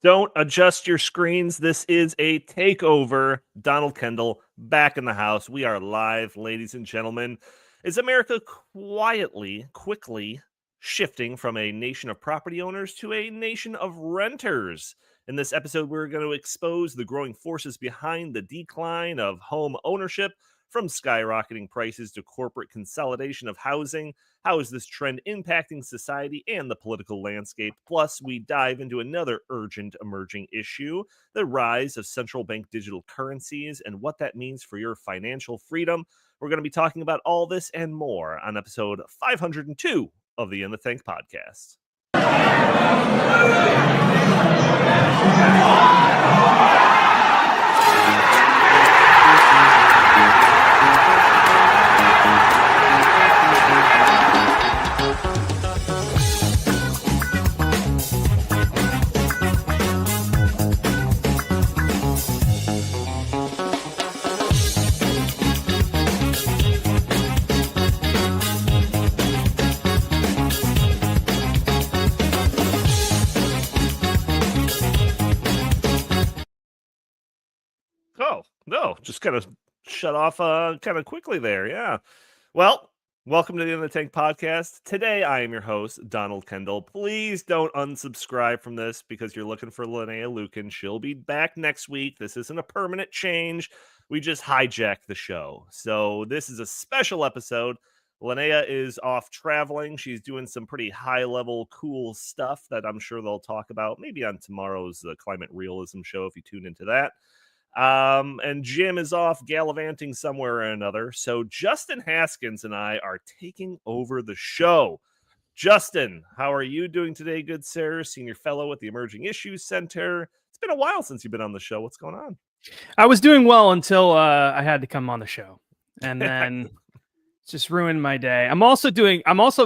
Don't adjust your screens. This is a takeover. Donald Kendal back in the house. We are live, ladies and gentlemen. Is America quickly shifting from a nation of property owners to a nation of renters? In this episode, we're going to expose the growing forces behind the decline of home ownership, from skyrocketing prices to corporate consolidation of housing. How is this trend impacting society and the political landscape? Plus, we dive into another urgent emerging issue, the rise of central bank digital currencies and what that means for your financial freedom. We're going to be talking about all this and more on episode 502 of the In the Tank podcast. Oh, no, just kind of shut off kind of quickly there. Yeah. Well, welcome to the In the Tank podcast. Today, I am your host, Donald Kendal. Please don't unsubscribe from this because you're looking for Linnea Lucan. She'll be back next week. This isn't a permanent change. We just hijacked the show. So this is a special episode. Linnea is off traveling. She's doing some pretty high-level, cool stuff that I'm sure they'll talk about maybe on tomorrow's Climate Realism show if you tune into that. And Jim is off gallivanting somewhere or another. So Justin Haskins and I are taking over the show. Justin, how are you doing today, good sir? Senior fellow at the Emerging Issues Center. It's been a while since you've been on the show. What's going on? I was doing well until I had to come on the show, and then just ruined my day. I'm also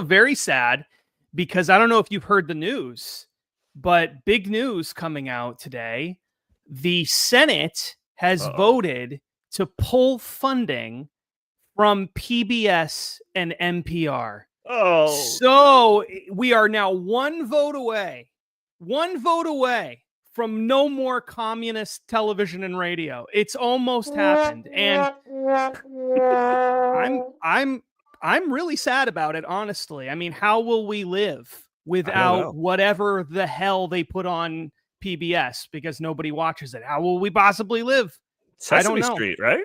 very sad because I don't know if you've heard the news, but big news coming out today. The Senate has voted to pull funding from PBS and NPR. Oh, so we are now one vote away from no more communist television and radio. It's almost happened, and I'm really sad about it, honestly. I mean, how will we live without whatever the hell they put on PBS because nobody watches it? How will we possibly live? Sesame I don't know. Street, right?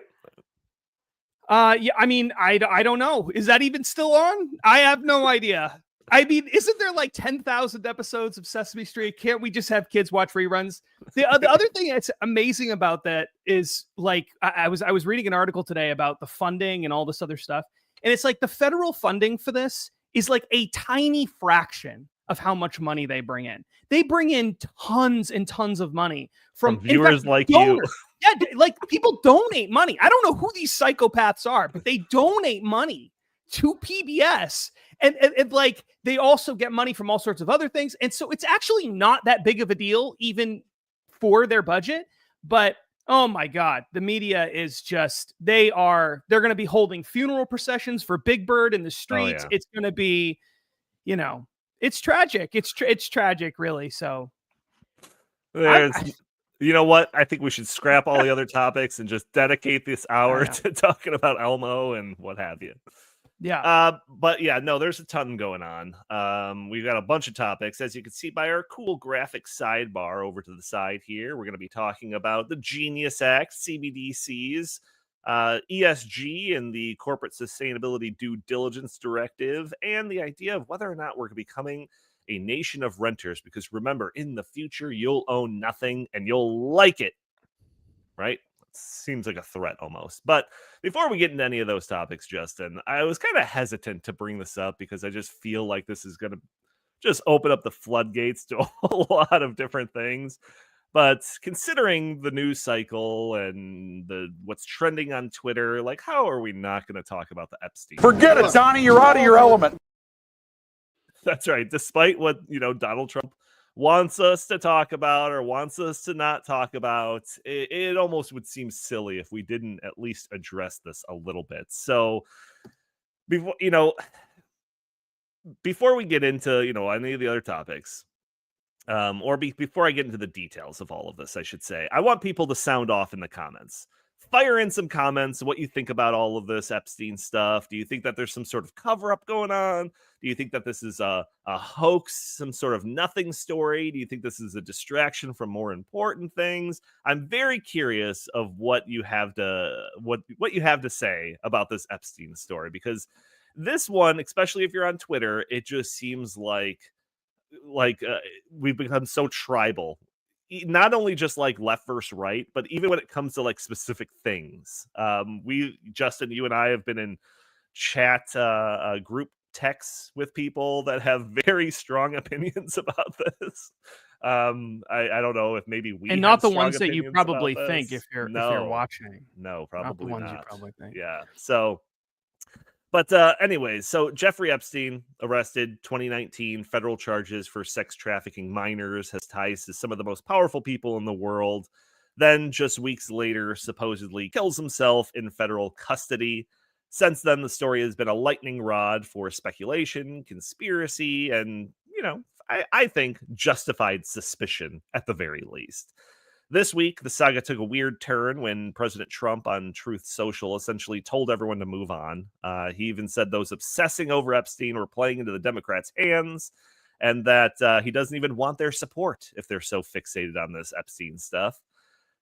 Yeah, I mean, I don't know. Is that even still on? I have no idea. I mean, isn't there like 10,000 episodes of Sesame Street? Can't we just have kids watch reruns? The other thing that's amazing about that is, like, I was reading an article today about the funding and all this other stuff, and it's like the federal funding for this is like a tiny fraction of how much money they bring in. They bring in tons and tons of money from viewers like donors. you. Yeah, like people donate money. I don't know who these psychopaths are, but they donate money to PBS. And like they also get money from all sorts of other things. And so it's actually not that big of a deal, even for their budget. But oh my God, the media is just, they're going to be holding funeral processions for Big Bird in the streets. Oh, yeah. It's going to be, it's tragic. It's tragic, really. So, you know what? I think we should scrap all the other topics and just dedicate this hour to talking about Elmo and what have you. Yeah. But yeah, no, there's a ton going on. We've got a bunch of topics, as you can see by our cool graphic sidebar over to the side here. We're going to be talking about the Genius Act, CBDCs, ESG and the Corporate Sustainability Due Diligence Directive, and the idea of whether or not we're becoming a nation of renters. Because remember, in the future, you'll own nothing and you'll like it, right? seems like a threat almost. But before we get into any of those topics, Justin, I was kind of hesitant to bring this up because I just feel like this is going to just open up the floodgates to a whole lot of different things. But considering the news cycle and what's trending on Twitter, like, how are we not going to talk about the Epstein? Forget it, Donnie. You're out of your element. That's right. Despite what, Donald Trump wants us to talk about or wants us to not talk about, it almost would seem silly if we didn't at least address this a little bit. So before we get into, any of the other topics, before I get into the details of all of this, I should say, I want people to sound off in the comments. Fire in some comments, what you think about all of this Epstein stuff. Do you think that there's some sort of cover-up going on? Do you think that this is a hoax, some sort of nothing story? Do you think this is a distraction from more important things? I'm very curious of what you have to say about this Epstein story, because this one, especially if you're on Twitter, it just seems like we've become so tribal, not only just like left versus right, but even when it comes to like specific things. Justin, you and I have been in chat group texts with people that have very strong opinions about this. I don't know if maybe we and have not the strong ones that you opinions probably about think this. if you're watching. No, Not the probably ones you not. probably think. Yeah. So, but anyways, so Jeffrey Epstein, arrested 2019, federal charges for sex trafficking minors, has ties to some of the most powerful people in the world. Then just weeks later, supposedly kills himself in federal custody. Since then, the story has been a lightning rod for speculation, conspiracy, and, I think justified suspicion at the very least. This week, the saga took a weird turn when President Trump on Truth Social essentially told everyone to move on. He even said those obsessing over Epstein were playing into the Democrats' hands, and that he doesn't even want their support if they're so fixated on this Epstein stuff.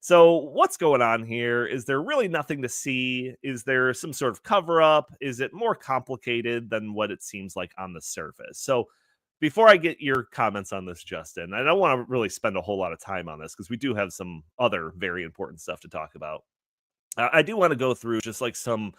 So what's going on here? Is there really nothing to see? Is there some sort of cover-up? Is it more complicated than what it seems like on the surface? So before I get your comments on this, Justin, I don't want to really spend a whole lot of time on this because we do have some other very important stuff to talk about. I do want to go through just like some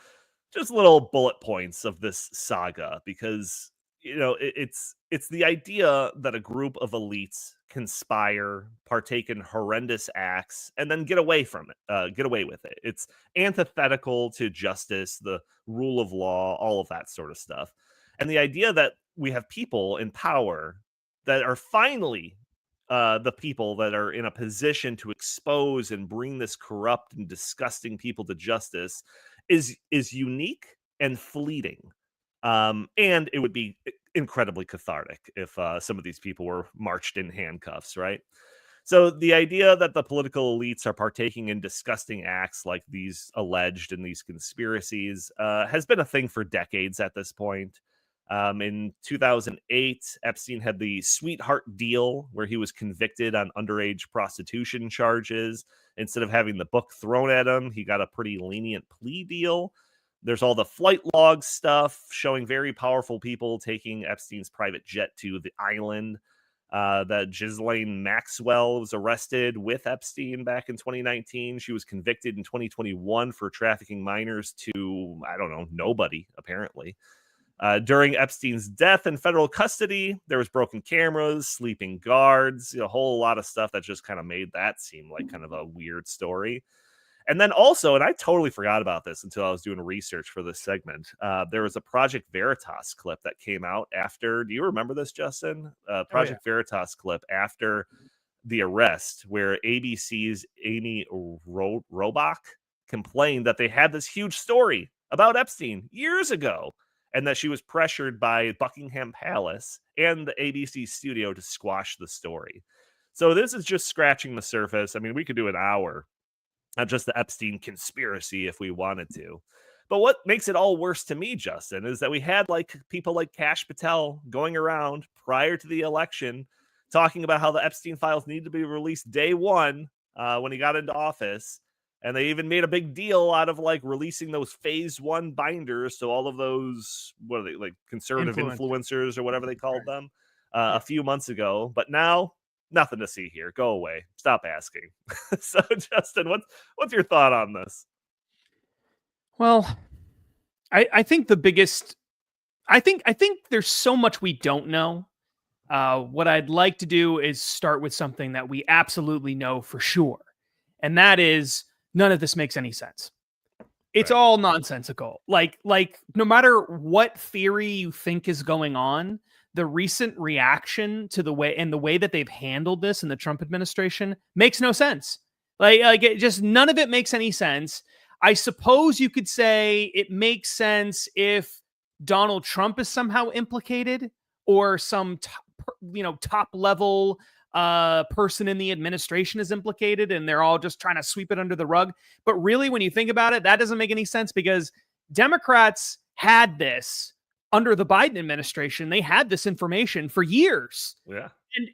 little bullet points of this saga, because it's the idea that a group of elites conspire, partake in horrendous acts, and then get away with it. It's antithetical to justice, the rule of law, all of that sort of stuff. And the idea that we have people in power that are finally the people that are in a position to expose and bring this corrupt and disgusting people to justice is unique and fleeting. And it would be incredibly cathartic if some of these people were marched in handcuffs, right? So the idea that the political elites are partaking in disgusting acts like these alleged in these conspiracies has been a thing for decades at this point. In 2008, Epstein had the sweetheart deal where he was convicted on underage prostitution charges. Instead of having the book thrown at him, he got a pretty lenient plea deal. There's all the flight log stuff showing very powerful people taking Epstein's private jet to the island. That Ghislaine Maxwell was arrested with Epstein back in 2019. She was convicted in 2021 for trafficking minors to, I don't know, nobody, apparently. During Epstein's death in federal custody, there was broken cameras, sleeping guards, a whole lot of stuff that just kind of made that seem like kind of a weird story. And then also, and I totally forgot about this until I was doing research for this segment, there was a Project Veritas clip that came out after. Do you remember this, Justin? Project Veritas clip after the arrest, where ABC's Amy Robach complained that they had this huge story about Epstein years ago, and that she was pressured by Buckingham Palace and the ABC studio to squash the story. So this is just scratching the surface. I mean, we could do an hour on just the Epstein conspiracy if we wanted to. But what makes it all worse to me, Justin, is that we had like people like Kash Patel going around prior to the election talking about how the Epstein files need to be released day one when he got into office. And they even made a big deal out of like releasing those phase one binders to all of those, what are they, like conservative influencers or whatever they called them a few months ago. But now nothing to see here. Go away. Stop asking. So, Justin, what's your thought on this? Well, I think the biggest, I think there's so much we don't know. What I'd like to do is start with something that we absolutely know for sure, and that is none of this makes any sense. It's Right. all nonsensical. Like no matter what theory you think is going on, the recent reaction to the way that they've handled this in the Trump administration makes no sense. Like it just none of it makes any sense. I suppose you could say it makes sense if Donald Trump is somehow implicated or some top level person in the administration is implicated and they're all just trying to sweep it under the rug. But really, when you think about it, that doesn't make any sense because Democrats had this under the Biden administration. They had this information for years. Yeah.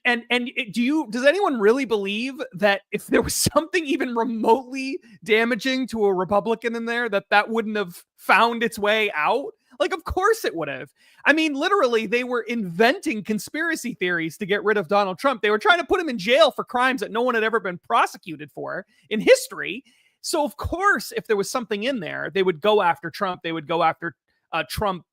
Does anyone really believe that if there was something even remotely damaging to a Republican in there, that wouldn't have found its way out? Like, of course it would have. I mean, literally, they were inventing conspiracy theories to get rid of Donald Trump. They were trying to put him in jail for crimes that no one had ever been prosecuted for in history. So, of course, if there was something in there, they would go after Trump. They would go after Trump,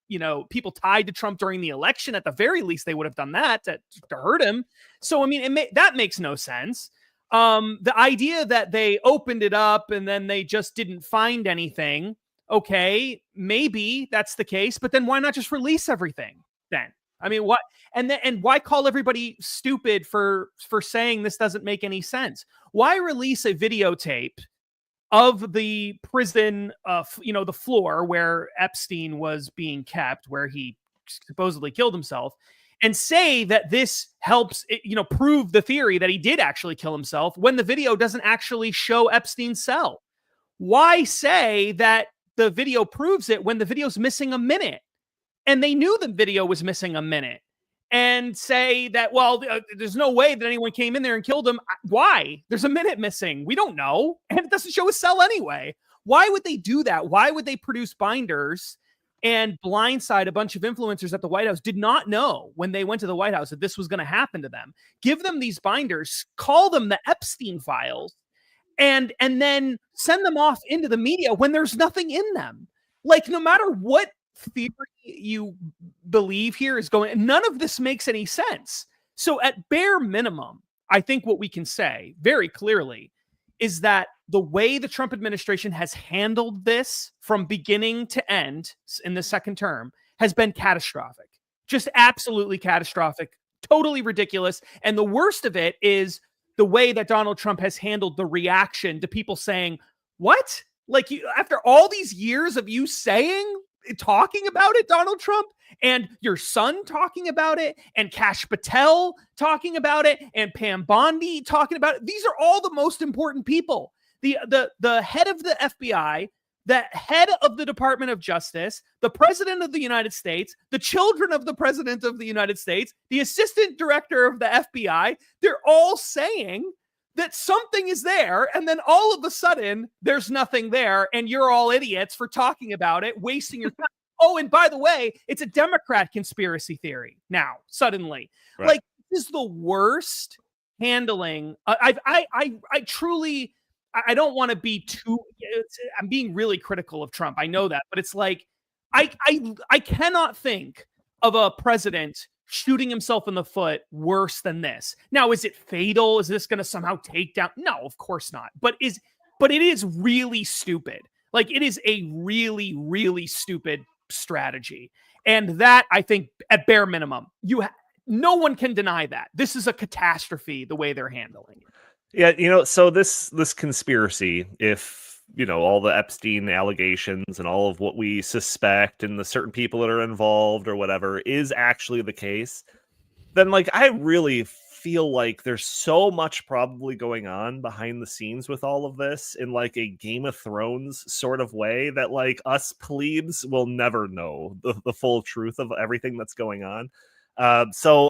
people tied to Trump during the election. At the very least, they would have done that to hurt him. So, I mean, that makes no sense. The idea that they opened it up and then they just didn't find anything. Okay, maybe that's the case, but then why not just release everything then? I mean, what? And why call everybody stupid for saying this doesn't make any sense? Why release a videotape of the prison, the floor where Epstein was being kept, where he supposedly killed himself, and say that this helps, prove the theory that he did actually kill himself when the video doesn't actually show Epstein's cell? Why say that the video proves it when the video's missing a minute? And they knew the video was missing a minute. And say that, well, there's no way that anyone came in there and killed him. Why? There's a minute missing. We don't know. And it doesn't show his cell anyway. Why would they do that? Why would they produce binders and blindside a bunch of influencers at the White House? Did not know when they went to the White House that this was going to happen to them. Give them these binders, call them the Epstein files, and then send them off into the media when there's nothing in them. Like, no matter what theory you believe here is going, none of this makes any sense. So at bare minimum, I think what we can say very clearly is that the way the Trump administration has handled this from beginning to end in the second term has been catastrophic. Just absolutely catastrophic, totally ridiculous. And the worst of it is the way that Donald Trump has handled the reaction to people saying, what? Like, after all these years of you talking about it, Donald Trump, and your son talking about it, and Kash Patel talking about it, and Pam Bondi talking about it. These are all the most important people. The head of the FBI, the head of the Department of Justice, the president of the United States, the children of the president of the United States, the assistant director of the FBI, they're all saying that something is there, and then all of a sudden, there's nothing there, and you're all idiots for talking about it, wasting your time. Oh, and by the way, it's a Democrat conspiracy theory now, suddenly. Right. Like, this is the worst handling. I truly, I don't want to be too, I'm being really critical of Trump. I know that, but it's like, I cannot think of a president shooting himself in the foot worse than this. Now, is it fatal? Is this going to somehow take down? No, of course not. But it is really stupid. Like, it is a really, really stupid strategy. And that, I think, at bare minimum, no one can deny that. This is a catastrophe, the way they're handling it. Yeah, so this conspiracy, if all the Epstein allegations and all of what we suspect and the certain people that are involved or whatever is actually the case, then like I really feel like there's so much probably going on behind the scenes with all of this in like a Game of Thrones sort of way that like us plebes will never know the full truth of everything that's going on. So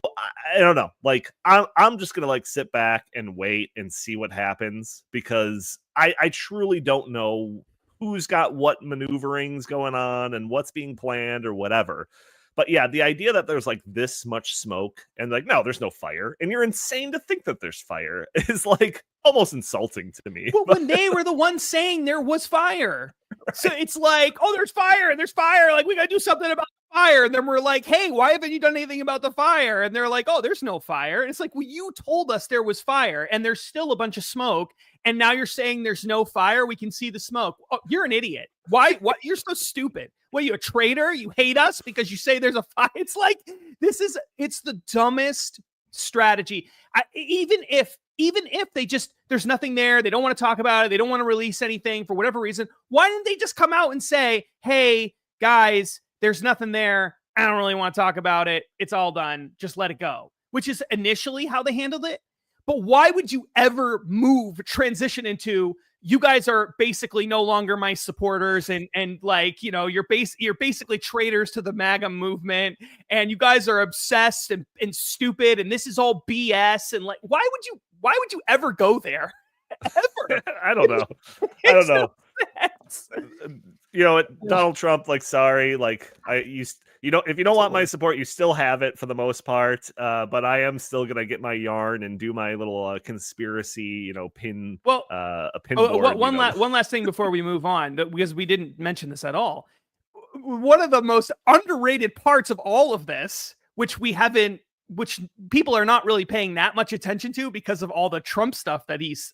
I don't know, like I'm just gonna like sit back and wait and see what happens, because I truly don't know who's got what maneuverings going on and what's being planned or whatever. But yeah, the idea that there's like this much smoke and like, no, there's no fire, and you're insane to think that there's fire is like almost insulting to me. Well, when they were the ones saying there was fire. Right. So it's like, oh, there's fire and there's fire. Like, we got to do something about the fire. And then we're like, hey, why haven't you done anything about the fire? And they're like, oh, there's no fire. And it's like, well, you told us there was fire and there's still a bunch of smoke. And now you're saying there's no fire. We can see the smoke. Oh, you're an idiot. Why? What? You're so stupid. What, are you a traitor? You hate us because you say there's a fire? It's like, it's the dumbest strategy. Even if they just, there's nothing there, they don't want to talk about it, they don't want to release anything for whatever reason, why didn't they just come out and say, hey, guys, there's nothing there, I don't really want to talk about it, it's all done, just let it go, which is initially how they handled it. But why would you ever transition into, you guys are basically no longer my supporters, and like, you know, you're basically traitors to the MAGA movement, and you guys are obsessed and stupid, and this is all BS, and like, why would you ever go there? Ever? I don't know. You know, Donald Trump, like, sorry, like, you know, if you don't want my support, you still have it for the most part. But I am still gonna get my yarn and do my little conspiracy, you know, pin. Well, a pin board. One last thing before we move on, because we didn't mention this at all. One of the most underrated parts of all of this, which people are not really paying that much attention to because of all the Trump stuff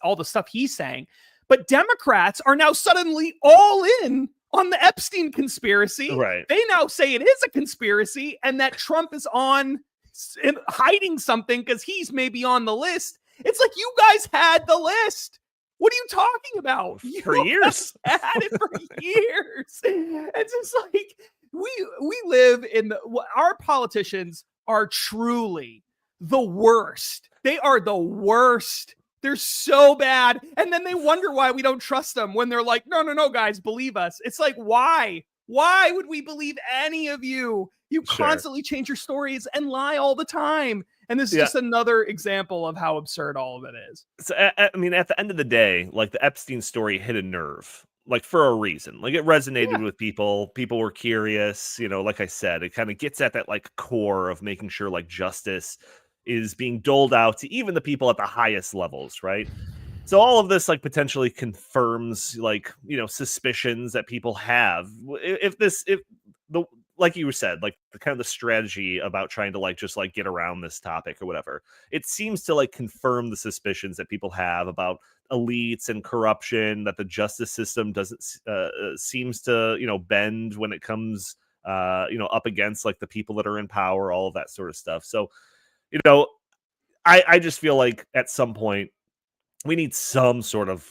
all the stuff he's saying. But Democrats are now suddenly all in on the Epstein conspiracy. Right. They now say it is a conspiracy and that Trump is hiding something because he's maybe on the list. It's like, you guys had the list. What are you talking about? For years. Had it for years. It's just like, we live in our politicians are truly the worst. They are the worst. They're so bad. And then they wonder why we don't trust them when they're like, no, guys, believe us. It's like, why? Why would we believe any of you? You constantly change your stories and lie all the time. And this is just another example of how absurd all of it is. So, I mean, at the end of the day, like, the Epstein story hit a nerve, like, for a reason. Like, it resonated with people. People were curious. You know, like I said, it kind of gets at that, like, core of making sure, like, justice is being doled out to even the people at the highest levels, right? So all of this, like, potentially confirms, like, you know, suspicions that people have. Like you said, like, the kind of the strategy about trying to, like, just, like, get around this topic or whatever, it seems to, like, confirm the suspicions that people have about elites and corruption, that the justice system doesn't seems to, you know, bend when it comes, you know, up against, like, the people that are in power, all of that sort of stuff. So, you know, I just feel like at some point we need some sort of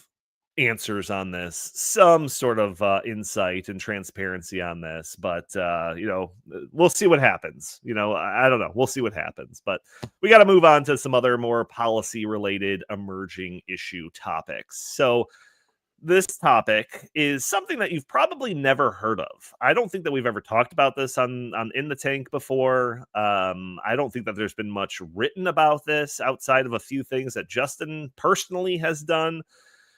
answers on this, some sort of insight and transparency on this. But, you know, we'll see what happens. You know, I don't know. We'll see what happens. But we got to move on to some other more policy related emerging issue topics. So this topic is something that you've probably never heard of. I don't think that we've ever talked about this on In the Tank before. I don't think that there's been much written about this outside of a few things that Justin personally has done.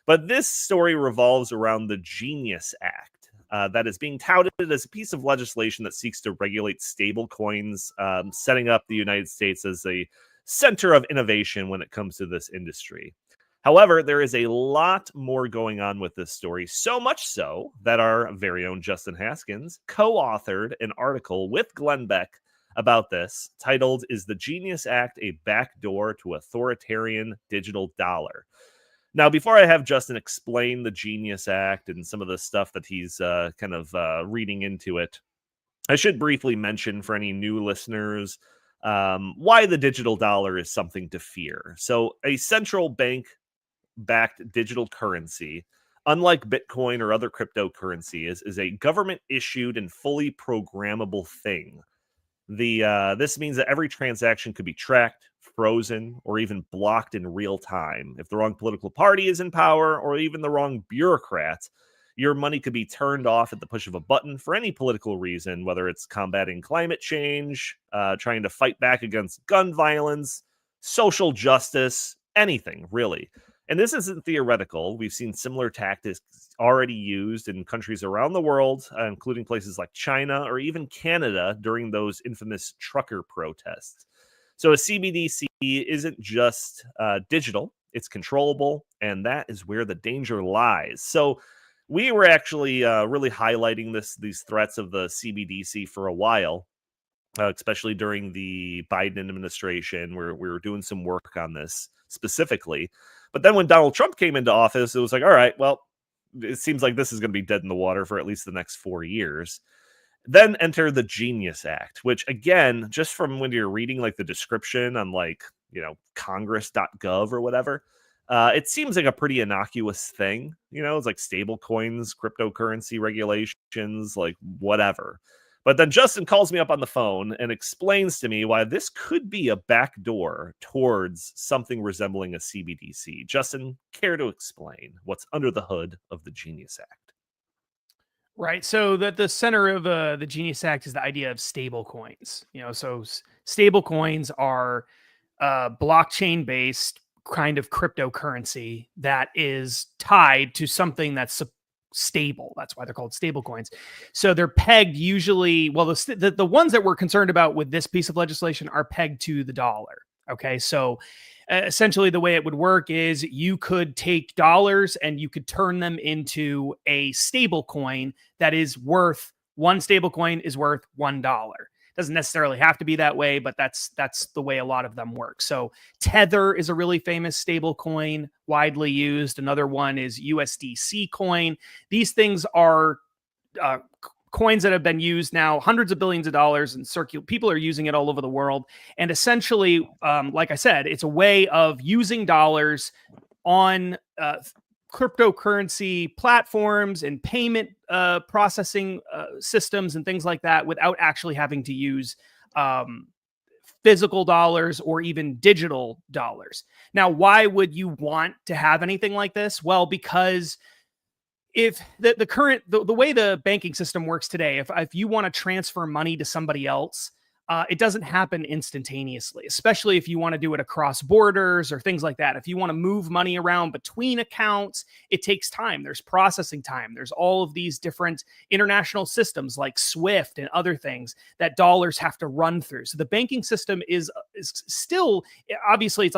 But this story revolves around the Genius Act that is being touted as a piece of legislation that seeks to regulate stable coins, setting up the United States as a center of innovation when it comes to this industry. However, there is a lot more going on with this story, so much so that our very own Justin Haskins co-authored an article with Glenn Beck about this, titled, "Is the Genius Act a Backdoor to Authoritarian Digital Dollar?" Now, before I have Justin explain the Genius Act and some of the stuff that he's kind of reading into it, I should briefly mention for any new listeners why the digital dollar is something to fear. So a central bank-backed digital currency, unlike Bitcoin or other cryptocurrencies, is a government-issued and fully programmable thing. This means that every transaction could be tracked, frozen, or even blocked in real time. If the wrong political party is in power, or even the wrong bureaucrat, your money could be turned off at the push of a button for any political reason, whether it's combating climate change, trying to fight back against gun violence, social justice, anything, really. And this isn't theoretical. We've seen similar tactics already used in countries around the world, including places like China or even Canada during those infamous trucker protests. So a CBDC isn't just digital, it's controllable, and that is where the danger lies. So we were actually really highlighting these threats of the CBDC for a while, especially during the Biden administration, where we were doing some work on this specifically. But then when Donald Trump came into office, it was like, all right, well, it seems like this is going to be dead in the water for at least the next 4 years. Then enter the Genius Act, which again, just from when you're reading like the description on like, congress.gov or whatever, it seems like a pretty innocuous thing. It's like stable coins, cryptocurrency regulations, like whatever. But then Justin calls me up on the phone and explains to me why this could be a backdoor towards something resembling a CBDC. Justin, care to explain what's under the hood of the Genius Act? Right. So that the center of the Genius Act is the idea of stable coins. Stable coins are blockchain based kind of cryptocurrency that is tied to something that's stable. That's why they're called stable coins. So they're pegged usually, well, the ones that we're concerned about with this piece of legislation are pegged to the dollar. Okay. So essentially the way it would work is you could take dollars and you could turn them into a stable coin that is worth, one stable coin is worth $1. Doesn't necessarily have to be that way, but that's the way a lot of them work. So Tether is a really famous stable coin, widely used. Another one is USDC coin. These things are coins that have been used now hundreds of billions of dollars and people are using it all over the world. And essentially, like I said, it's a way of using dollars on cryptocurrency platforms and payment processing systems and things like that without actually having to use physical dollars or even digital dollars. Now, why would you want to have anything like this? Well, because if the way the banking system works today, if you want to transfer money to somebody else, it doesn't happen instantaneously, especially if you want to do it across borders or things like that. If you want to move money around between accounts, it takes time. There's processing time. There's all of these different international systems like SWIFT and other things that dollars have to run through. So the banking system is still, obviously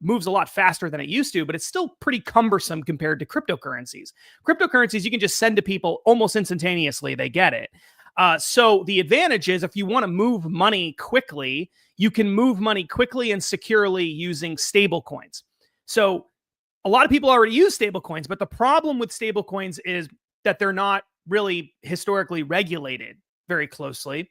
moves a lot faster than it used to, but it's still pretty cumbersome compared to cryptocurrencies. Cryptocurrencies, you can just send to people almost instantaneously. They get it. So the advantage is if you want to move money quickly, you can move money quickly and securely using stable coins. So a lot of people already use stable coins, but the problem with stable coins is that they're not really historically regulated very closely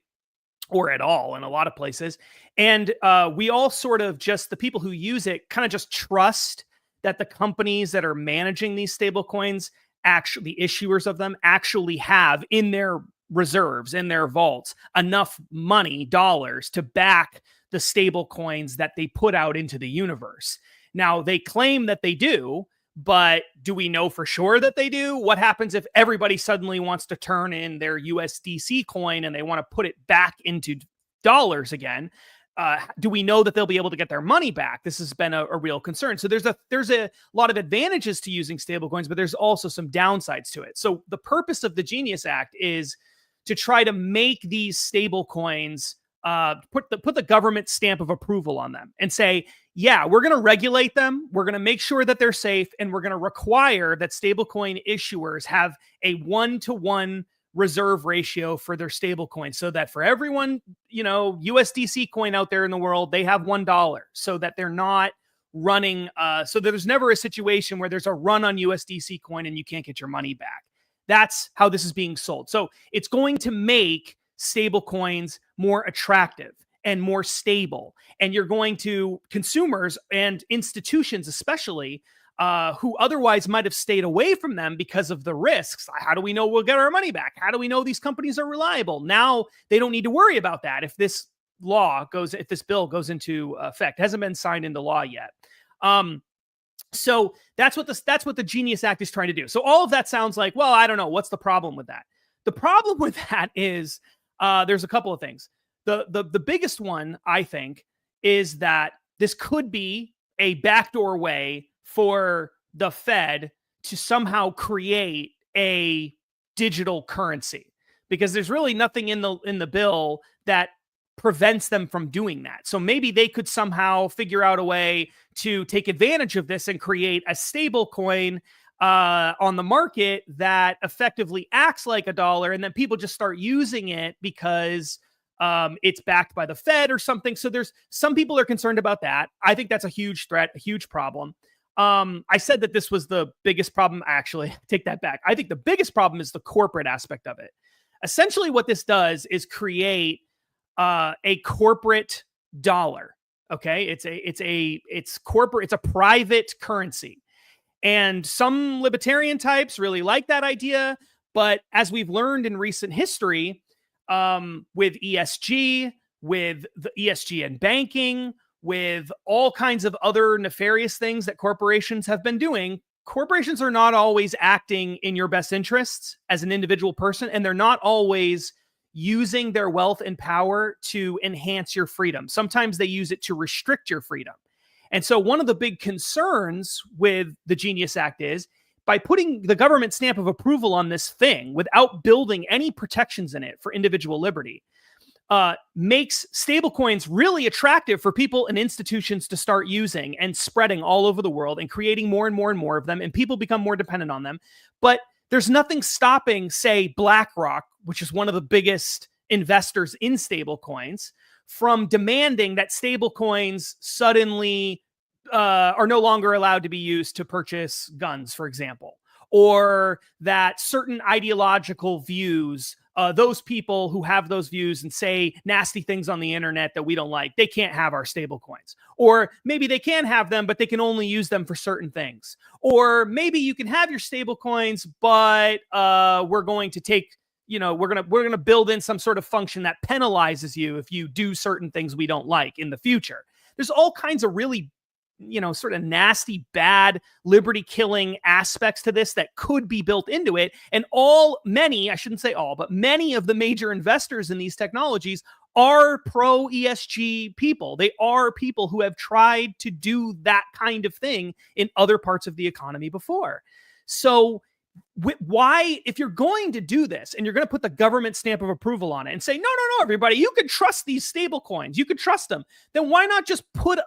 or at all in a lot of places. And we all sort of just, the people who use it kind of just trust that the companies that are managing these stable coins, actually the issuers of them, actually have in their reserves, in their vaults, enough money, dollars, to back the stable coins that they put out into the universe. Now, they claim that they do, but do we know for sure that they do? What happens if everybody suddenly wants to turn in their USDC coin and they want to put it back into dollars again? Do we know that they'll be able to get their money back? This has been a real concern. So there's a lot of advantages to using stablecoins, but there's also some downsides to it. So the purpose of the Genius Act is to try to make these stable coins, put the government stamp of approval on them and say, yeah, we're going to regulate them. We're going to make sure that they're safe. And we're going to require that stablecoin issuers have a 1-to-1 reserve ratio for their stablecoin, so that for everyone, USDC coin out there in the world, they have $1, so that they're not running. So there's never a situation where there's a run on USDC coin and you can't get your money back. That's how this is being sold. So it's going to make stable coins more attractive and more stable. And you're going to, consumers and institutions especially, who otherwise might have stayed away from them because of the risks. How do we know we'll get our money back? How do we know these companies are reliable? Now they don't need to worry about that if this bill goes into effect. It hasn't been signed into law yet. So that's what the Genius Act is trying to do. So all of that sounds like, well, I don't know. What's the problem with that? The problem with that is there's a couple of things. The biggest one, I think, is that this could be a backdoor way for the Fed to somehow create a digital currency, because there's really nothing in the bill that prevents them from doing that. So maybe they could somehow figure out a way to take advantage of this and create a stable coin on the market that effectively acts like a dollar, and then people just start using it because it's backed by the Fed or something. So there's some people are concerned about that. I think that's a huge threat, a huge problem. I said that this was the biggest problem. Actually, take that back. I think the biggest problem is the corporate aspect of it. Essentially, what this does is create a corporate dollar. Okay, it's corporate. It's a private currency, and some libertarian types really like that idea. But as we've learned in recent history, with ESG, with the ESG and banking, with all kinds of other nefarious things that corporations have been doing, corporations are not always acting in your best interests as an individual person, and they're not always using their wealth and power to enhance your freedom. Sometimes they use it to restrict your freedom. And so one of the big concerns with the Genius Act is, by putting the government stamp of approval on this thing without building any protections in it for individual liberty, makes stablecoins really attractive for people and institutions to start using and spreading all over the world and creating more and more and more of them, and people become more dependent on them. But there's nothing stopping, say, BlackRock, which is one of the biggest investors in stablecoins, from demanding that stablecoins suddenly are no longer allowed to be used to purchase guns, for example, or that certain ideological views, those people who have those views and say nasty things on the internet that we don't like, they can't have our stable coins. Or maybe they can have them, but they can only use them for certain things. Or maybe you can have your stable coins, but we're going to take, we're going to build in some sort of function that penalizes you if you do certain things we don't like in the future. There's all kinds of really sort of nasty, bad, liberty killing aspects to this that could be built into it. And many, I shouldn't say all, but many of the major investors in these technologies are pro ESG people. They are people who have tried to do that kind of thing in other parts of the economy before. So why, if you're going to do this and you're going to put the government stamp of approval on it and say, no, everybody, you can trust these stable coins, you can trust them, then why not just put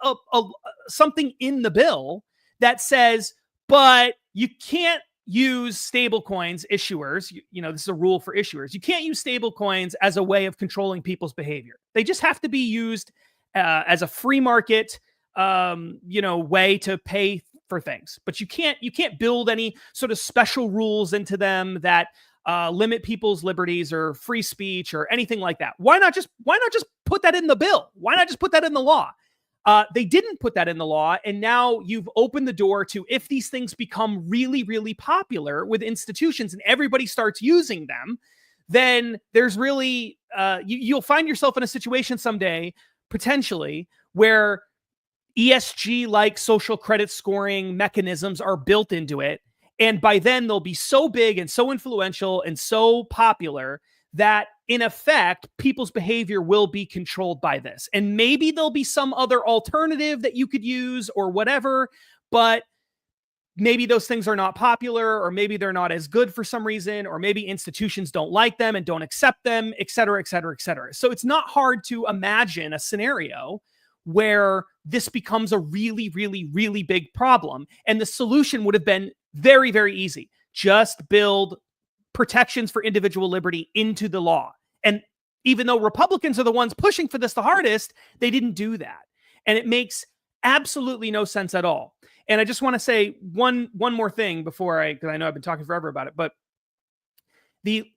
something in the bill that says, but you can't use stable coins, issuers, this is a rule for issuers. You can't use stable coins as a way of controlling people's behavior. They just have to be used as a free market, way to pay for things. But you can't build any sort of special rules into them that limit people's liberties or free speech or anything like that. Why not just put that in the bill? Why not just put that in the law? They didn't put that in the law, and now you've opened the door to, if these things become really, really popular with institutions and everybody starts using them, then there's really you'll find yourself in a situation someday, potentially, where ESG-like social credit scoring mechanisms are built into it. And by then they'll be so big and so influential and so popular that in effect, people's behavior will be controlled by this. And maybe there'll be some other alternative that you could use or whatever, but maybe those things are not popular, or maybe they're not as good for some reason, or maybe institutions don't like them and don't accept them, et cetera, et cetera, et cetera. So it's not hard to imagine a scenario where this becomes a really, really, really big problem. And the solution would have been very, very easy. Just build protections for individual liberty into the law. And even though Republicans are the ones pushing for this the hardest, they didn't do that. And it makes absolutely no sense at all. And I just want to say one more thing because I know I've been talking forever about it, but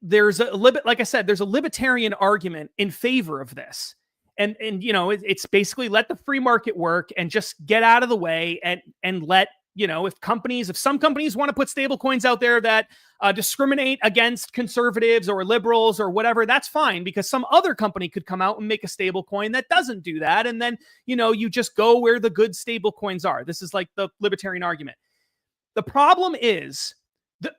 there's a libertarian argument in favor of this. And it's basically let the free market work and just get out of the way and let, if some companies want to put stable coins out there that discriminate against conservatives or liberals or whatever, that's fine, because some other company could come out and make a stable coin that doesn't do that. And then, you just go where the good stable coins are. This is like the libertarian argument. The problem is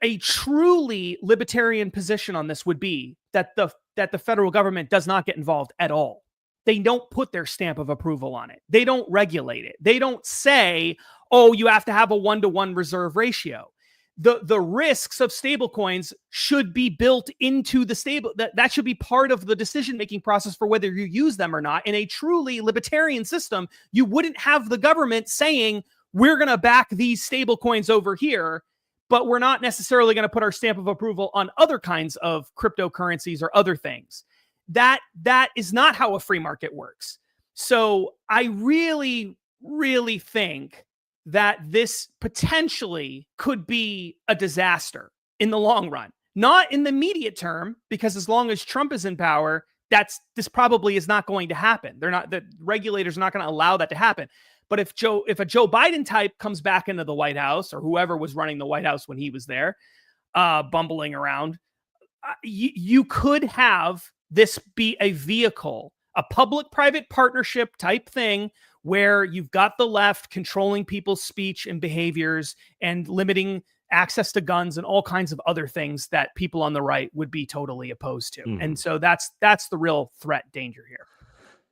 a truly libertarian position on this would be that the federal government does not get involved at all. They don't put their stamp of approval on it. They don't regulate it. They don't say, oh, you have to have a 1-to-1 reserve ratio. The risks of stablecoins should be built into the stable. That should be part of the decision-making process for whether you use them or not. In a truly libertarian system, you wouldn't have the government saying, we're going to back these stablecoins over here, but we're not necessarily going to put our stamp of approval on other kinds of cryptocurrencies or other things. That is not how a free market works. So I really, really think that this potentially could be a disaster in the long run. Not in the immediate term, because as long as Trump is in power, this probably is not going to happen. The regulators are not going to allow that to happen. But if a Joe Biden type comes back into the White House, or whoever was running the White House when he was there, bumbling around, you could have this be a vehicle, a public-private partnership type thing, where you've got the left controlling people's speech and behaviors and limiting access to guns and all kinds of other things that people on the right would be totally opposed to. And so that's the real threat danger here.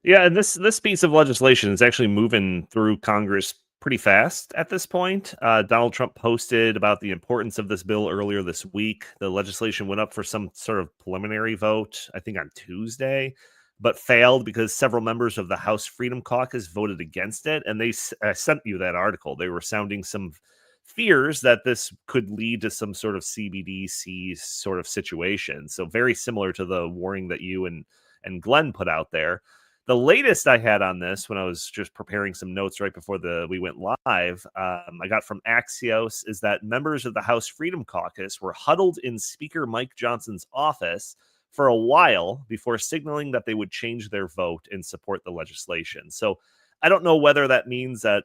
Yeah, and this piece of legislation is actually moving through Congress pretty fast at this point. Donald Trump posted about the importance of this bill earlier this week. The legislation went up for some sort of preliminary vote, I think on Tuesday, but failed because several members of the House Freedom Caucus voted against it. And they sent you that article. They were sounding some fears that this could lead to some sort of CBDC sort of situation. So very similar to the warning that you and Glenn put out there. The latest I had on this, when I was just preparing some notes right before we went live, I got from Axios, is that members of the House Freedom Caucus were huddled in Speaker Mike Johnson's office for a while before signaling that they would change their vote and support the legislation. So I don't know whether that means that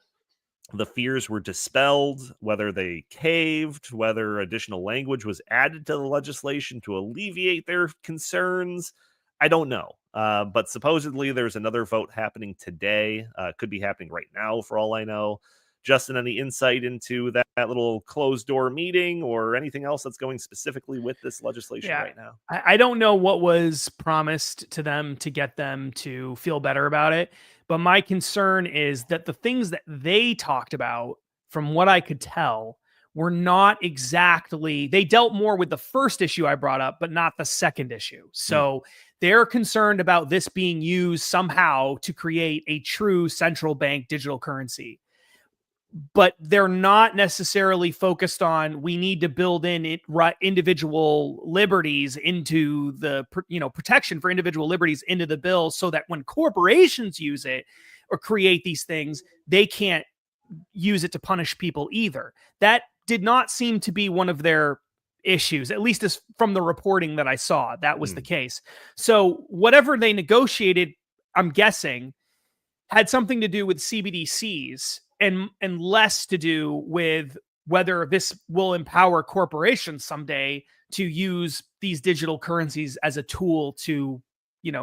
the fears were dispelled, whether they caved, whether additional language was added to the legislation to alleviate their concerns. I don't know. But supposedly there's another vote happening today. Could be happening right now for all I know. Justin, any insight into that little closed door meeting or anything else that's going specifically with this legislation right now? I don't know what was promised to them to get them to feel better about it. But my concern is that the things that they talked about, from what I could tell, were not exactly, they dealt more with the first issue I brought up, but not the second issue. So they're concerned about this being used somehow to create a true central bank digital currency. But they're not necessarily focused on, we need to build in individual liberties into the, protection for individual liberties into the bill, so that when corporations use it or create these things, they can't use it to punish people either. That did not seem to be one of their issues, at least as from the reporting that I saw, that was the case. So whatever they negotiated, I'm guessing, had something to do with CBDCs and less to do with whether this will empower corporations someday to use these digital currencies as a tool to,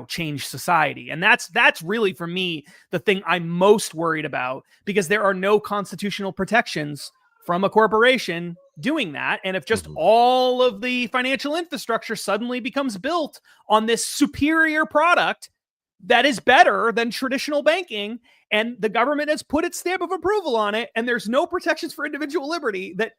change society. And that's really, for me, the thing I'm most worried about, because there are no constitutional protections from a corporation doing that. And if just all of the financial infrastructure suddenly becomes built on this superior product that is better than traditional banking, and the government has put its stamp of approval on it, and there's no protections for individual liberty, that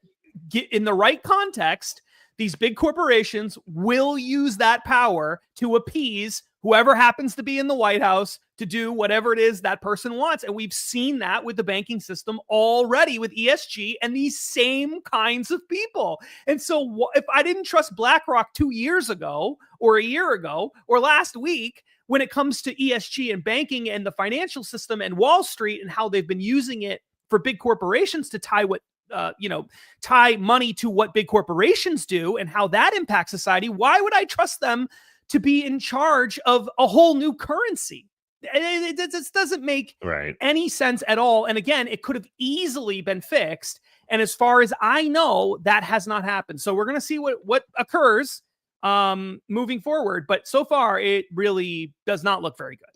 get in the right context, these big corporations will use that power to appease whoever happens to be in the White House to do whatever it is that person wants. And we've seen that with the banking system already with ESG and these same kinds of people. And so if I didn't trust BlackRock 2 years ago or a year ago or last week, when it comes to ESG and banking and the financial system and Wall Street and how they've been using it for big corporations to tie money to what big corporations do and how that impacts society, why would I trust them to be in charge of a whole new currency? It doesn't make any sense at all. And again, it could have easily been fixed. And as far as I know, that has not happened. So we're going to see what occurs moving forward. But so far, it really does not look very good.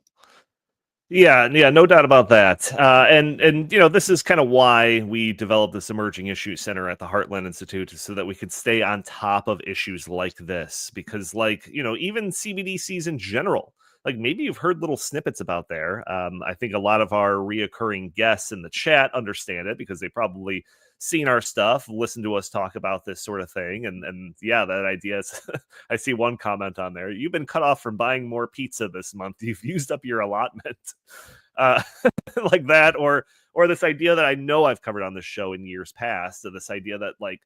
Yeah, no doubt about that. And this is kind of why we developed this Emerging Issues Center at the Heartland Institute, so that we could stay on top of issues like this. Because, even CBDCs in general, like maybe you've heard little snippets about there. I think a lot of our reoccurring guests in the chat understand it because they probably seen our stuff, listened to us talk about this sort of thing. And yeah, that idea is, I see one comment on there. You've been cut off from buying more pizza this month. You've used up your allotment. Uh, like that, or this idea that I know I've covered on this show in years past. So this idea that like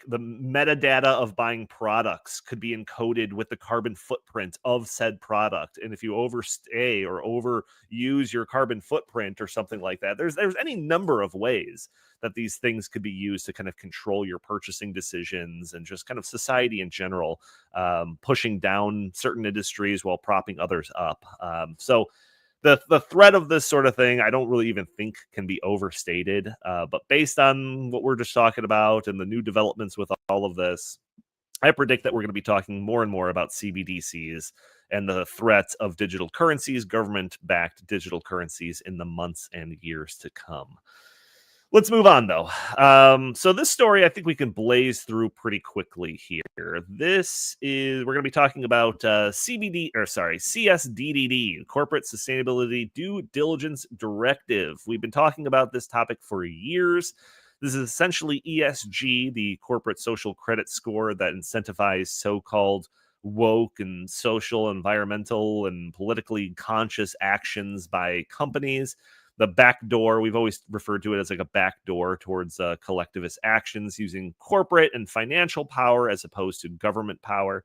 the metadata of buying products could be encoded with the carbon footprint of said product, and if you overstay or overuse your carbon footprint or something like that, there's any number of ways that these things could be used to kind of control your purchasing decisions and just kind of society in general, pushing down certain industries while propping others up. So the threat of this sort of thing, I don't really even think can be overstated. But based on what we're just talking about and the new developments with all of this, I predict that we're going to be talking more and more about CBDCs and the threat of digital currencies, government-backed digital currencies, in the months and years to come. Let's move on, though. So this story, I think we can blaze through pretty quickly here. We're going to be talking about CSDDD, Corporate Sustainability Due Diligence Directive. We've been talking about this topic for years. This is essentially ESG, the corporate social credit score that incentivizes so-called woke and social, environmental, and politically conscious actions by companies. The back door, we've always referred to it as like a back door towards collectivist actions using corporate and financial power as opposed to government power.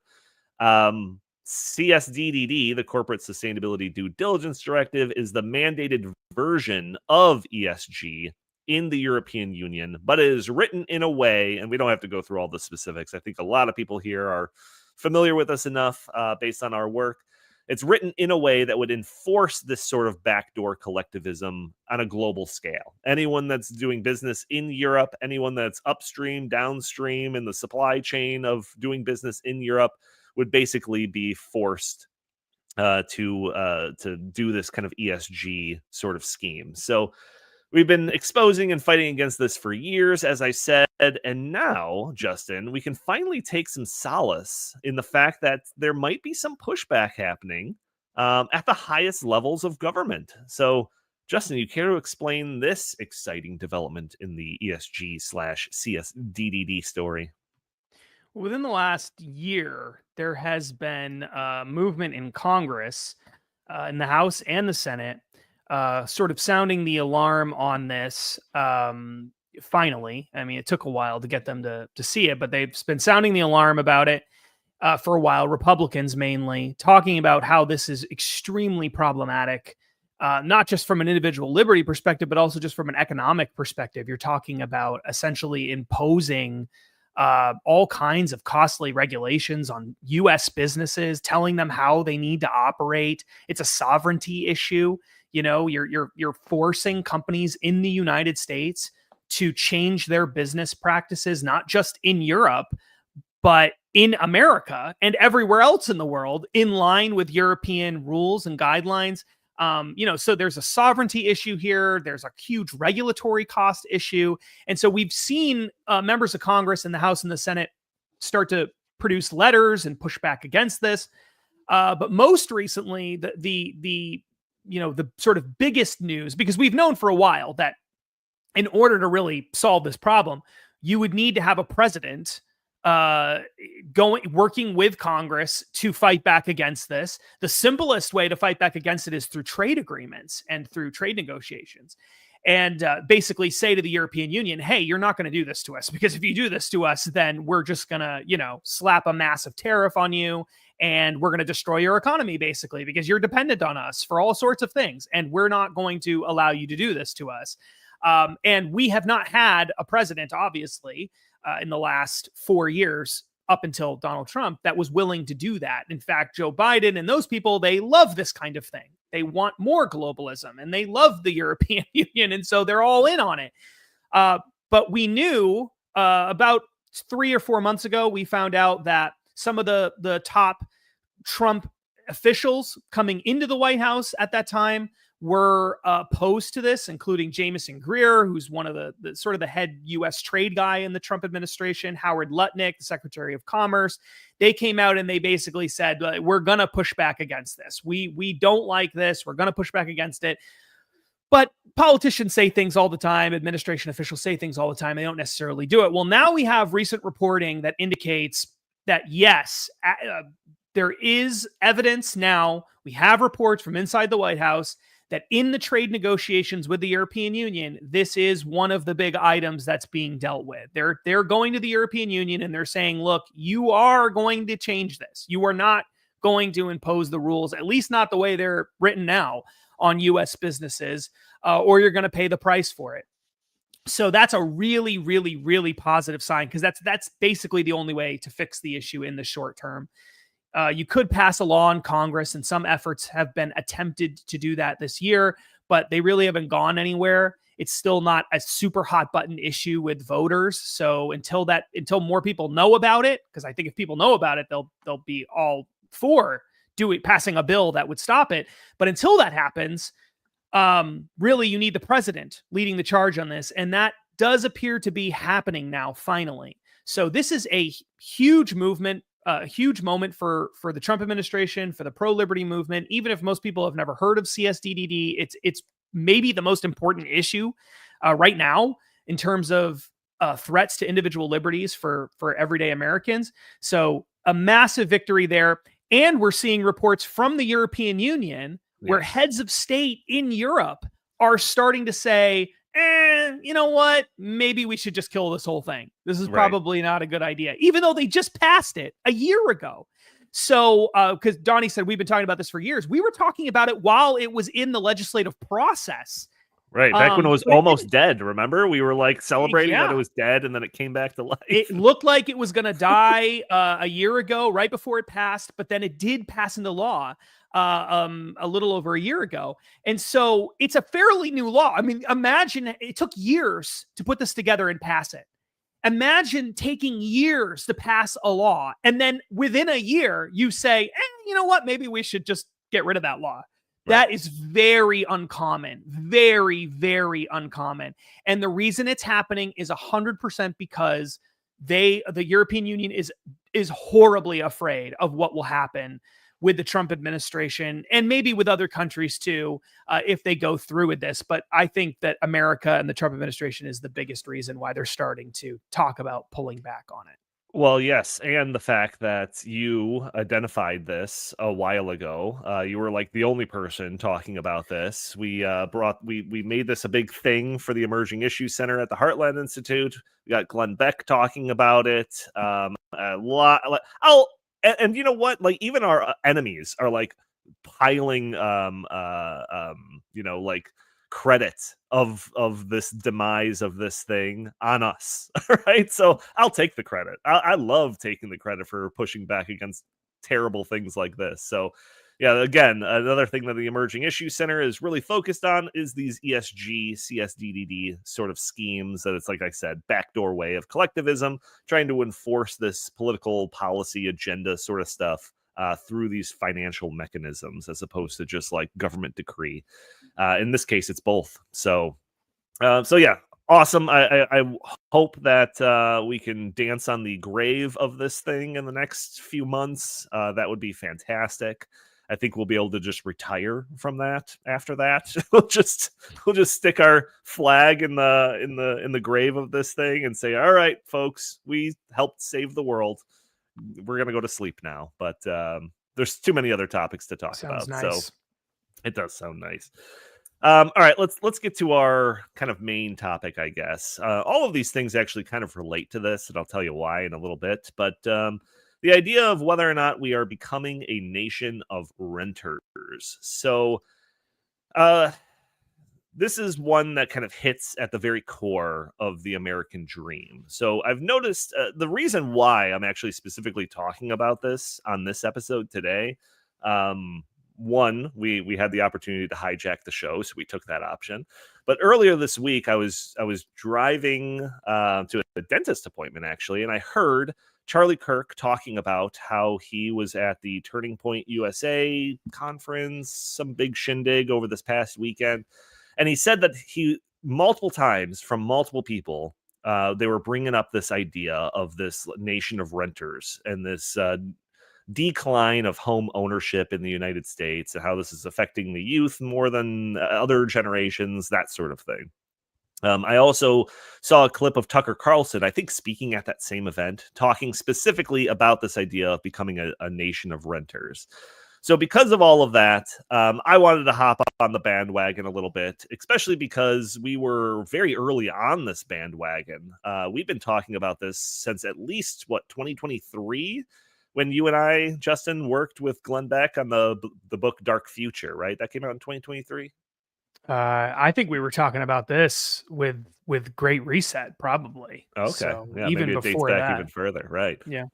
CSDDD, the Corporate Sustainability Due Diligence Directive, is the mandated version of ESG in the European Union, but it is written in a way, and we don't have to go through all the specifics. I think a lot of people here are familiar with us enough based on our work. It's written in a way that would enforce this sort of backdoor collectivism on a global scale. Anyone that's doing business in Europe, anyone that's upstream, downstream in the supply chain of doing business in Europe would basically be forced to do this kind of ESG sort of scheme. So we've been exposing and fighting against this for years, as I said, and now, Justin, we can finally take some solace in the fact that there might be some pushback happening at the highest levels of government. So, Justin, you care to explain this exciting development in the ESG/CSDDD story? Within the last year, there has been movement in Congress, in the House and the Senate, sort of sounding the alarm on this. Finally, I mean, it took a while to get them to see it, but they've been sounding the alarm about it for a while. Republicans mainly talking about how this is extremely problematic, not just from an individual liberty perspective, but also just from an economic perspective. You're talking about essentially imposing all kinds of costly regulations on U.S. businesses, telling them how they need to operate. It's a sovereignty issue. You know, you're forcing companies in the United States to change their business practices, not just in Europe, but in America and everywhere else in the world, in line with European rules and guidelines. So there's a sovereignty issue here. There's a huge regulatory cost issue. And so we've seen members of Congress in the House and the Senate start to produce letters and push back against this. But most recently, the sort of biggest news, because we've known for a while that in order to really solve this problem, you would need to have a president working with Congress to fight back against this. The simplest way to fight back against it is through trade agreements and through trade negotiations. And basically say to the European Union, hey, you're not going to do this to us, because if you do this to us, then we're just going to, slap a massive tariff on you, and we're going to destroy your economy, basically, because you're dependent on us for all sorts of things. And we're not going to allow you to do this to us. And we have not had a president, obviously, in the last 4 years, up until Donald Trump, that was willing to do that. In fact, Joe Biden and those people, they love this kind of thing. They want more globalism, and they love the European Union. And so they're all in on it. But we knew about 3 or 4 months ago, we found out that some of the top Trump officials coming into the White House at that time were opposed to this, including Jameson Greer, who's one of the sort of the head U.S. trade guy in the Trump administration, Howard Lutnick, the Secretary of Commerce. They came out and they basically said, we're going to push back against this. We don't like this. We're going to push back against it. But politicians say things all the time. Administration officials say things all the time. They don't necessarily do it. Well, now we have recent reporting that indicates that, yes, there is evidence now. We have reports from inside the White House that in the trade negotiations with the European Union, this is one of the big items that's being dealt with. They're going to the European Union and they're saying, look, you are going to change this. You are not going to impose the rules, at least not the way they're written now, on U.S. businesses, or you're going to pay the price for it. So that's a really, really, really positive sign, because that's basically the only way to fix the issue in the short term. You could pass a law in Congress, and some efforts have been attempted to do that this year, but they really haven't gone anywhere. It's still not a super hot button issue with voters. So until more people know about it, because I think if people know about it, they'll be all for passing a bill that would stop it. But until that happens, really, you need the president leading the charge on this, and that does appear to be happening now, finally. So this is a huge movement. A huge moment for the Trump administration, for the pro-liberty movement. Even if most people have never heard of CSDDD, it's maybe the most important issue right now in terms of threats to individual liberties for everyday Americans. So a massive victory there. And we're seeing reports from the European Union where heads of state in Europe are starting to say, you know what? Maybe we should just kill this whole thing. This is probably not a good idea, even though they just passed it a year ago. So, because Donnie said we've been talking about this for years. We were talking about it while it was in the legislative process. Right. Back when it was almost dead. Remember? We were like celebrating that it was dead, and then it came back to life. It looked like it was going to die a year ago, right before it passed, but then it did pass into law a little over a year ago. And so it's a fairly new law. I mean, imagine it took years to put this together and pass it. Imagine taking years to pass a law, and then within a year you say, you know what, maybe we should just get rid of that law. That is very uncommon, very, very uncommon. And the reason it's happening is 100% because the European Union is horribly afraid of what will happen with the Trump administration, and maybe with other countries too, if they go through with this. But I think that America and the Trump administration is the biggest reason why they're starting to talk about pulling back on it. Well, yes, and the fact that you identified this a while ago, you were like the only person talking about this. We made this a big thing for the Emerging Issues Center at the Heartland Institute. We got Glenn Beck talking about it a lot. And you know what? Like, even our enemies are like piling, like credit of this demise of this thing on us. Right. So I'll take the credit. I love taking the credit for pushing back against terrible things like this. So yeah, again, another thing that the Emerging Issues Center is really focused on is these ESG, CSDDD sort of schemes that it's, like I said, backdoor way of collectivism, trying to enforce this political policy agenda sort of stuff through these financial mechanisms, as opposed to just like government decree. In this case, it's both. So yeah, awesome. I hope that we can dance on the grave of this thing in the next few months. That would be fantastic. I think we'll be able to just retire from that after that. We'll just stick our flag in the grave of this thing and say, all right, folks, we helped save the world. We're going to go to sleep now. But there's too many other topics to talk about. Nice. So it does sound nice. All right, let's get to our kind of main topic, I guess. All of these things actually kind of relate to this, and I'll tell you why in a little bit. But the idea of whether or not we are becoming a nation of renters. So this is one that kind of hits at the very core of the American dream. So I've noticed the reason why I'm actually specifically talking about this on this episode today. One, we had the opportunity to hijack the show, so we took that option. But earlier this week, I was driving to a dentist appointment, actually, and I heard Charlie Kirk talking about how he was at the Turning Point USA conference, some big shindig over this past weekend. And he said that he multiple times from multiple people, they were bringing up this idea of this nation of renters and this decline of home ownership in the United States and how this is affecting the youth more than other generations, that sort of thing. I also saw a clip of Tucker Carlson, I think, speaking at that same event, talking specifically about this idea of becoming a nation of renters. So because of all of that, I wanted to hop on the bandwagon a little bit, especially because we were very early on this bandwagon. We've been talking about this since at least, 2023, when you and I, Justin, worked with Glenn Beck on the book Dark Future, right? That came out in 2023. I think we were talking about this with Great Reset, probably. Okay. So Yeah, even maybe it dates before back that. even further, right? Yeah.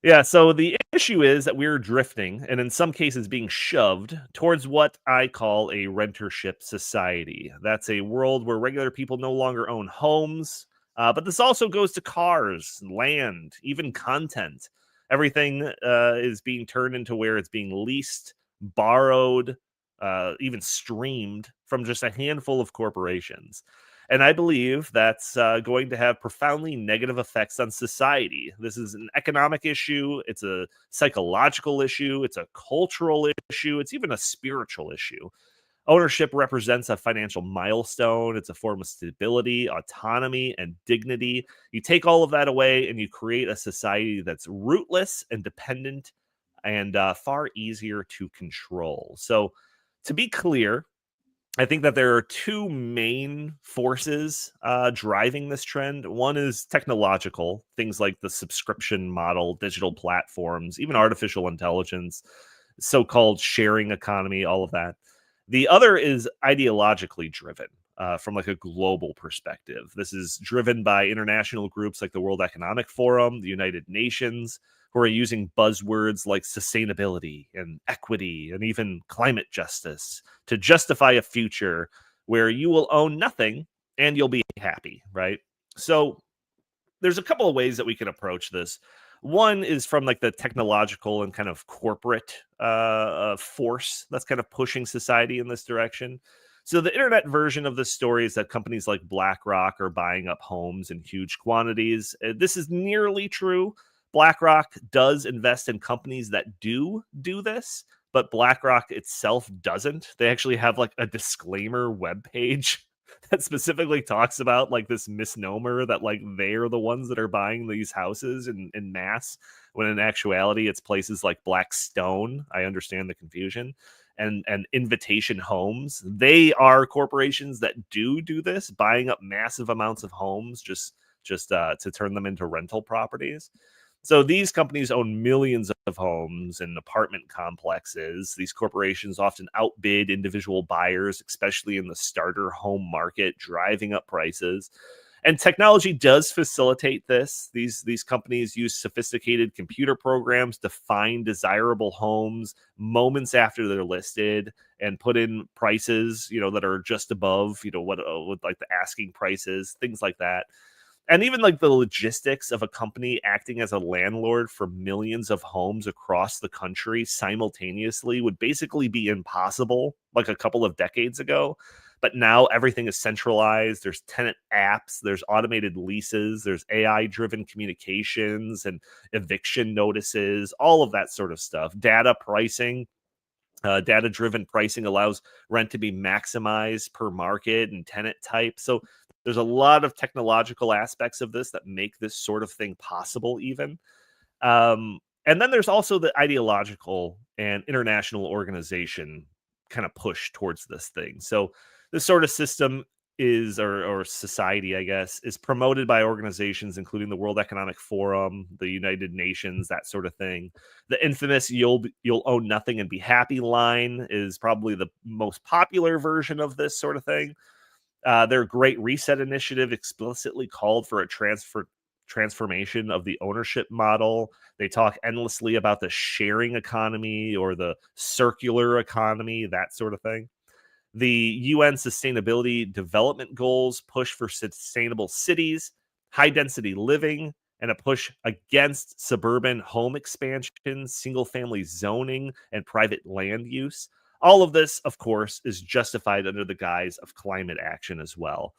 Yeah, so the issue is that we're drifting, and in some cases being shoved, towards what I call a rentership society. That's a world where regular people no longer own homes, but this also goes to cars, land, even content. Everything is being turned into where it's being leased, borrowed, even streamed from just a handful of corporations. And I believe that's going to have profoundly negative effects on society. This is an economic issue. It's a psychological issue. It's a cultural issue. It's even a spiritual issue. Ownership represents a financial milestone. It's a form of stability, autonomy, and dignity. You take all of that away and you create a society that's rootless and dependent and far easier to control. So, to be clear, I think that there are two main forces driving this trend. One is technological, things like the subscription model, digital platforms, even artificial intelligence, so-called sharing economy, all of that. The other is ideologically driven from like a global perspective. This is driven by international groups like the World Economic Forum, the United Nations, who are using buzzwords like sustainability and equity and even climate justice to justify a future where you will own nothing and you'll be happy, right? So there's a couple of ways that we can approach this. One is from like the technological and kind of corporate force that's kind of pushing society in this direction. So the internet version of this story is that companies like BlackRock are buying up homes in huge quantities. This is nearly true. BlackRock does invest in companies that do this, but BlackRock itself doesn't. They actually have like a disclaimer webpage that specifically talks about like this misnomer that like they're the ones that are buying these houses in mass, when in actuality it's places like Blackstone. I understand the confusion. And Invitation Homes. They are corporations that do this, buying up massive amounts of homes just to turn them into rental properties. So these companies own millions of homes and apartment complexes. These corporations often outbid individual buyers, especially in the starter home market, driving up prices. And technology does facilitate this. These companies use sophisticated computer programs to find desirable homes moments after they're listed and put in prices, that are just above, what like the asking prices, things like that. And even like the logistics of a company acting as a landlord for millions of homes across the country simultaneously would basically be impossible like a couple of decades ago. But now everything is centralized. There's tenant apps, there's automated leases, there's AI-driven communications and eviction notices, all of that sort of stuff. Data pricing. Data-driven pricing allows rent to be maximized per market and tenant type. So there's a lot of technological aspects of this that make this sort of thing possible even. And then there's also the ideological and international organization kind of push towards this thing. So this sort of system is, or society, I guess, is promoted by organizations including the World Economic Forum, the United Nations, that sort of thing. The infamous "you'll own nothing and be happy" line is probably the most popular version of this sort of thing. Their Great Reset initiative explicitly called for a transformation of the ownership model. They talk endlessly about the sharing economy or the circular economy, that sort of thing. The UN Sustainability Development Goals push for sustainable cities, high density living, and a push against suburban home expansion, single-family zoning, and private land use. All of this, of course, is justified under the guise of climate action as well.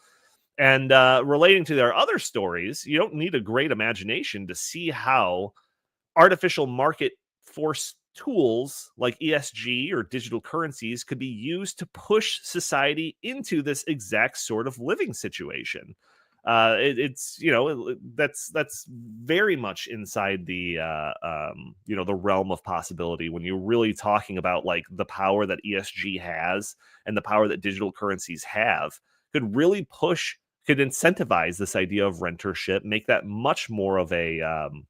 And relating to their other stories, you don't need a great imagination to see how artificial market force tools like ESG or digital currencies could be used to push society into this exact sort of living situation. It's that's very much inside the the realm of possibility when you're really talking about like the power that ESG has and the power that digital currencies have could really could incentivize this idea of rentership, make that much more of an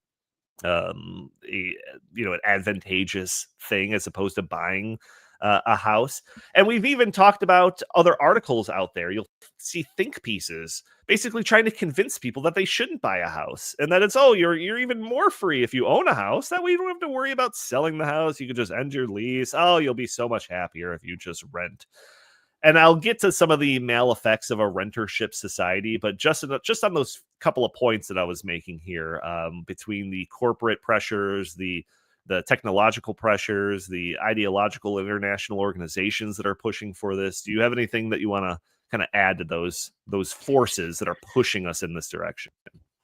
advantageous thing as opposed to buying a house. And we've even talked about other articles out there. You'll see think pieces basically trying to convince people that they shouldn't buy a house and that you're even more free if you own a house. That way you don't have to worry about selling the house. You can just end your lease. Oh, you'll be so much happier if you just rent. And I'll get to some of the mal effects of a rentership society, but just on those couple of points that I was making here, between the corporate pressures, the technological pressures, the ideological international organizations that are pushing for this. Do you have anything that you want to kind of add to those forces that are pushing us in this direction?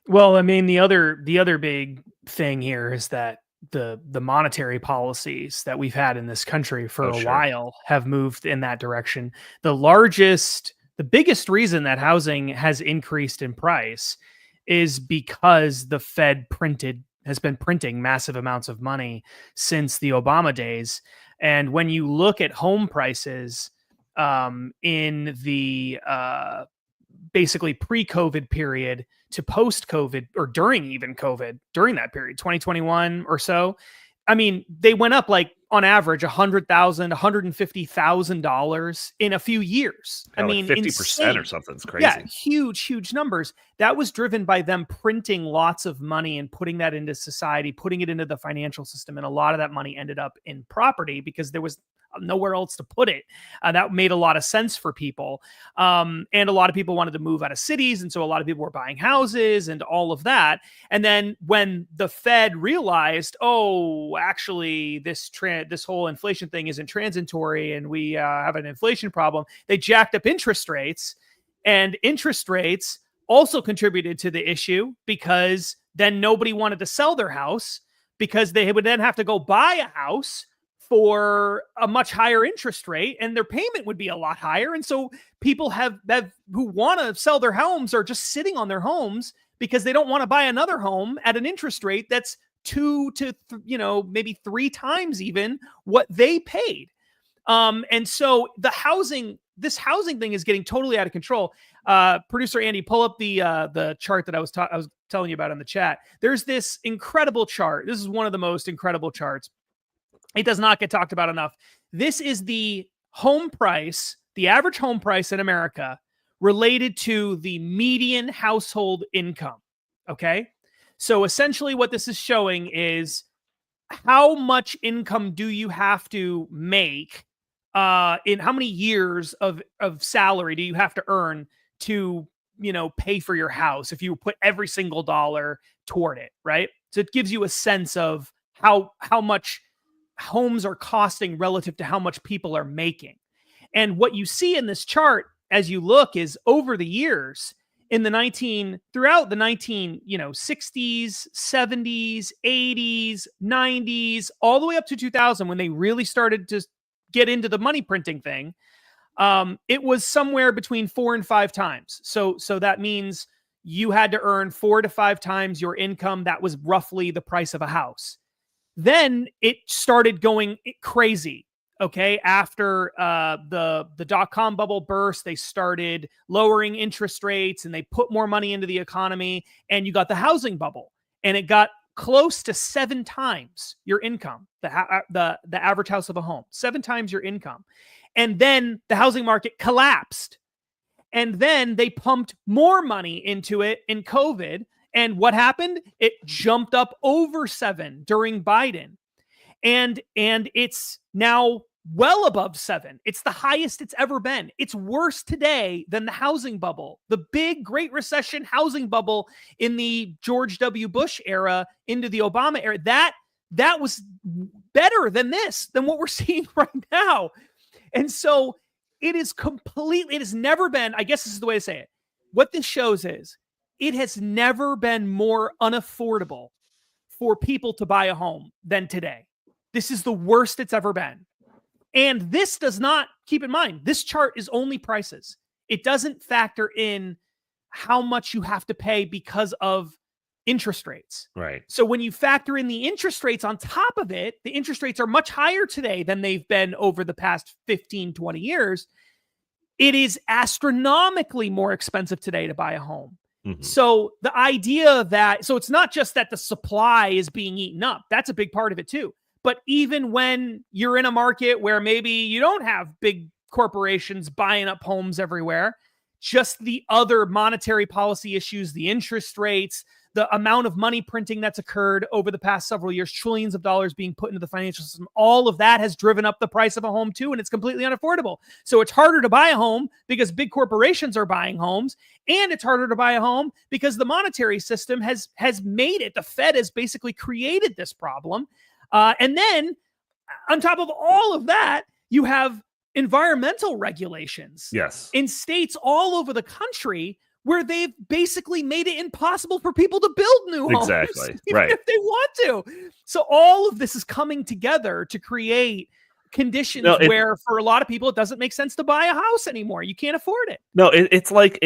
Well, I mean, the other big thing here is that the monetary policies that we've had in this country for a while have moved in that direction. The biggest reason that housing has increased in price is because the Fed has been printing massive amounts of money since the Obama days. And when you look at home prices in the basically pre-COVID period to post-COVID, or during even COVID, during that period, 2021 or so, I mean, they went up like on average $100,000, $150,000 in a few years. Yeah, I mean, 50% insane. Or something. It's crazy. Yeah, huge numbers. That was driven by them printing lots of money and putting that into society, putting it into the financial system. And a lot of that money ended up in property because there was nowhere else to put it. That made a lot of sense for people. And a lot of people wanted to move out of cities. And so a lot of people were buying houses and all of that. And then when the Fed realized, oh, actually, this whole inflation thing isn't transitory and we have an inflation problem, they jacked up interest rates. And interest rates also contributed to the issue because then nobody wanted to sell their house because they would then have to go buy a house for a much higher interest rate and their payment would be a lot higher. And so people who want to sell their homes are just sitting on their homes because they don't want to buy another home at an interest rate that's 2 to maybe 3 times even what they paid. And so this housing thing is getting totally out of control. Producer Andy, pull up the chart that I was telling you about in the chat. There's this incredible chart. This is one of the most incredible charts. It does not get talked about enough. This is the home price, the average home price in America related to the median household income. Okay. So essentially what this is showing is how much income do you have to make in how many years of salary do you have to earn to, pay for your house if you put every single dollar toward it, right? So it gives you a sense of how much homes are costing relative to how much people are making. And what you see in this chart as you look is over the years throughout the 60s, 70s, 80s, 90s, all the way up to 2000, when they really started to get into the money printing thing, it was somewhere between 4 and 5 times. So that means you had to earn 4 to 5 times your income. That was roughly the price of a house. Then it started going crazy. Okay. After the dot-com bubble burst, they started lowering interest rates and they put more money into the economy, and you got the housing bubble, and it got close to 7 times your income, the average house of a home, 7 times your income. And then the housing market collapsed, and then they pumped more money into it in COVID. And what happened? It jumped up over 7 during Biden. And it's now well above 7. It's the highest it's ever been. It's worse today than the housing bubble, the big Great Recession housing bubble in the George W. Bush era into the Obama era. That was better than what we're seeing right now. And so it has never been, I guess this is the way to say it. What this shows is it has never been more unaffordable for people to buy a home than today. This is the worst it's ever been. And this does not, keep in mind, this chart is only prices. It doesn't factor in how much you have to pay because of interest rates. Right. So when you factor in the interest rates on top of it, the interest rates are much higher today than they've been over the past 15, 20 years. It is astronomically more expensive today to buy a home. Mm-hmm. So the idea that, so it's not just that the supply is being eaten up. That's a big part of it too. But even when you're in a market where maybe you don't have big corporations buying up homes everywhere, just the other monetary policy issues, the interest rates, the amount of money printing that's occurred over the past several years, trillions of dollars being put into the financial system, all of that has driven up the price of a home too, and it's completely unaffordable. So it's harder to buy a home because big corporations are buying homes, and it's harder to buy a home because the monetary system has made it. The Fed has basically created this problem. And then on top of all of that, you have environmental regulations in states all over the country where they've basically made it impossible for people to build new homes. Exactly. Even Right. if they want to. So all of this is coming together to create conditions where for a lot of people, it doesn't make sense to buy a house anymore. You can't afford it. No, it's like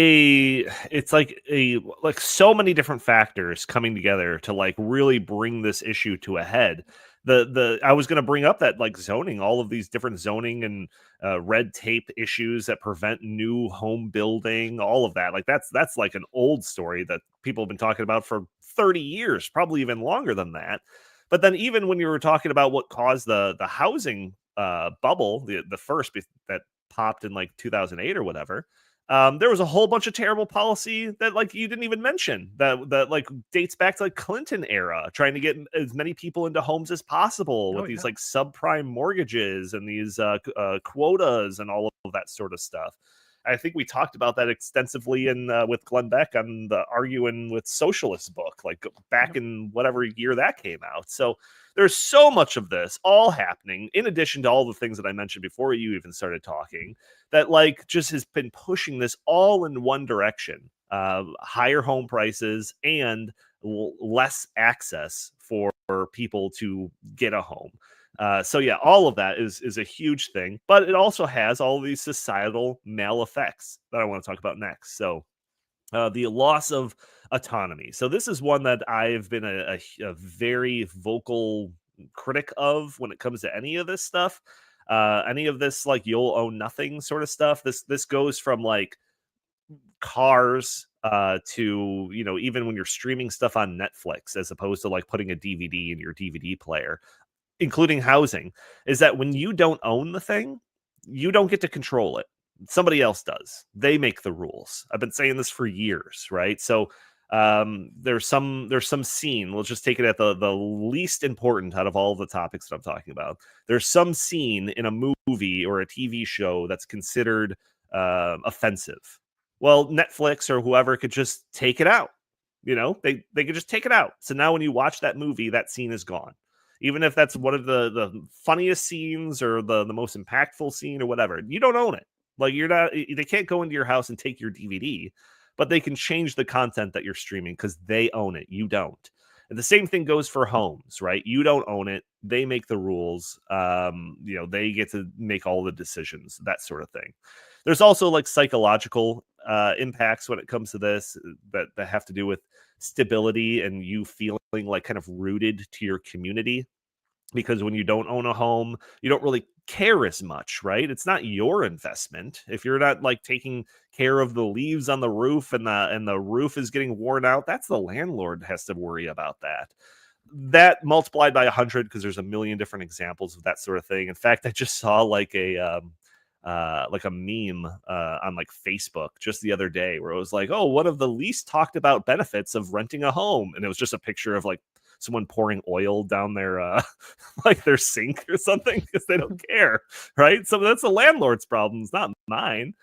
so many different factors coming together to like really bring this issue to a head. I was going to bring up that like zoning, all of these different zoning and red tape issues that prevent new home building, all of that. Like that's like an old story that people have been talking about for 30 years, probably even longer than that. But then even when you were talking about what caused the housing bubble, the first that popped in like 2008 or whatever, there was a whole bunch of terrible policy that like you didn't even mention that like dates back to like Clinton era, trying to get as many people into homes as possible with these like subprime mortgages and these quotas and all of that sort of stuff. I think we talked about that extensively with Glenn Beck on the Arguing with Socialists book, like back in whatever year that came out. So there's so much of this all happening, in addition to all the things that I mentioned before you even started talking, that like just has been pushing this all in one direction: higher home prices and less access for people to get a home. So yeah, all of that is a huge thing, but it also has all these societal mal effects that I want to talk about next. So the loss of autonomy. So this is one that I've been a very vocal critic of when it comes to any of this stuff. Any of this like you'll own nothing sort of stuff. This goes from like cars to, you know, even when you're streaming stuff on Netflix, as opposed to like putting a DVD in your DVD player, including housing, is that when you don't own the thing, you don't get to control it. Somebody else does. They make the rules. I've been saying this for years, right? So there's some scene. We'll just take it at the least important out of all of the topics that I'm talking about. There's some scene in a movie or a TV show that's considered offensive. Well, Netflix or whoever could just take it out. You know, they could just take it out. So now when you watch that movie, that scene is gone. Even if that's one of the funniest scenes or the most impactful scene or whatever, you don't own it. Like they can't go into your house and take your DVD, but they can change the content that you're streaming because they own it. You don't. And the same thing goes for homes, right? You don't own it. They make the rules. You know, they get to make all the decisions, that sort of thing. There's also like psychological impacts when it comes to this that have to do with stability and you feeling like kind of rooted to your community. Because when you don't own a home, you don't really care as much, right? It's not your investment. If you're not like taking care of the leaves on the roof and the roof is getting worn out, that's the landlord has to worry about that. That multiplied by 100, because there's a million different examples of that sort of thing. In fact, I just saw like a meme on like Facebook just the other day where it was like, oh, one of the least talked about benefits of renting a home, and it was just a picture of like someone pouring oil down their like their sink or something because they don't care, right? So that's the landlord's problem, it's not mine.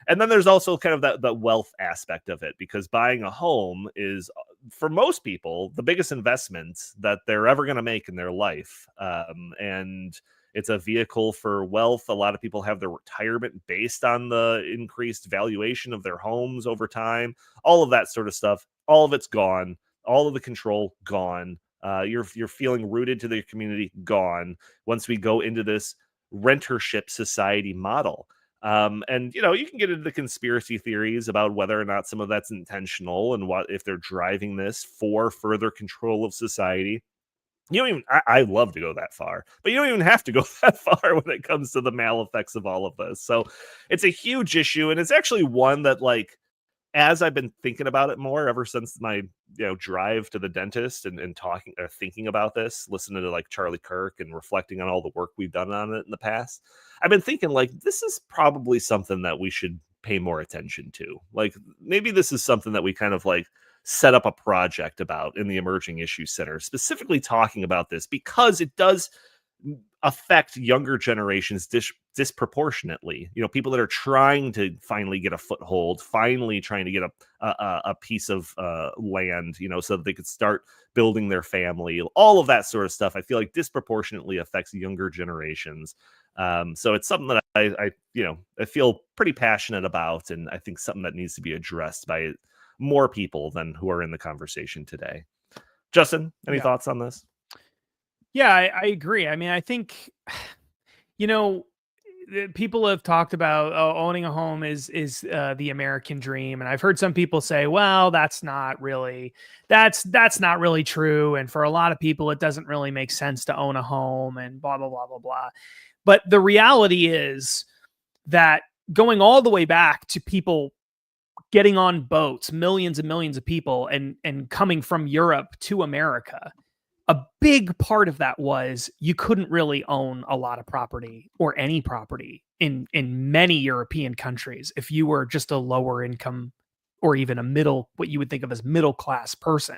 And then there's also kind of that wealth aspect of it, because buying a home is, for most people, the biggest investment that they're ever going to make in their life. And it's a vehicle for wealth. A lot of people have their retirement based on the increased valuation of their homes over time. All of that sort of stuff, all of it's gone. All of the control gone. You're feeling rooted to the community, gone. Once we go into this rentership society model. And you can get into the conspiracy theories about whether or not some of that's intentional and what if they're driving this for further control of society. You don't even, I love to go that far, but you don't even have to go that far when it comes to the maleffects of all of this. So it's a huge issue, and it's actually one that, like, as I've been thinking about it more ever since my drive to the dentist and talking or thinking about this, listening to like Charlie Kirk and reflecting on all the work we've done on it in the past, I've been thinking, like, this is probably something that we should pay more attention to. Like, maybe this is something that we kind of like set up a project about in the Emerging Issues Center, specifically talking about this, because it does affect younger generations disproportionately. People that are trying to finally get a foothold, finally trying to get a piece of land, so that they could start building their family. All of that sort of stuff, I feel like disproportionately affects younger generations. So it's something that I feel pretty passionate about, and I think something that needs to be addressed by more people than who are in the conversation today. Justin, any thoughts on this? Yeah, I agree. I mean, I think, people have talked about owning a home is the American dream, and I've heard some people say, "Well, that's not really true." And for a lot of people, it doesn't really make sense to own a home, and blah blah blah blah blah. But the reality is that going all the way back to people getting on boats, millions and millions of people, and coming from Europe to America, a big part of that was you couldn't really own a lot of property or any property in many European countries if you were just a lower income or even what you would think of as middle class person.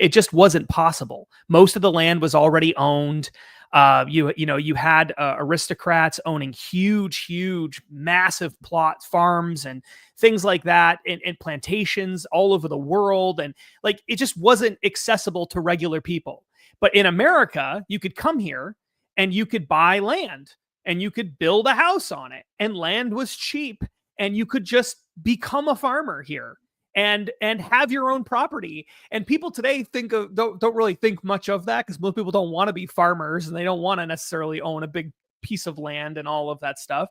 It just wasn't possible. Most of the land was already owned. You had aristocrats owning huge, massive plot farms and things like that, and plantations all over the world. And like, it just wasn't accessible to regular people. But in America, you could come here and you could buy land and you could build a house on it, and land was cheap, and you could just become a farmer here and have your own property. And people today don't really think much of that, because most people don't want to be farmers and they don't want to necessarily own a big piece of land and all of that stuff.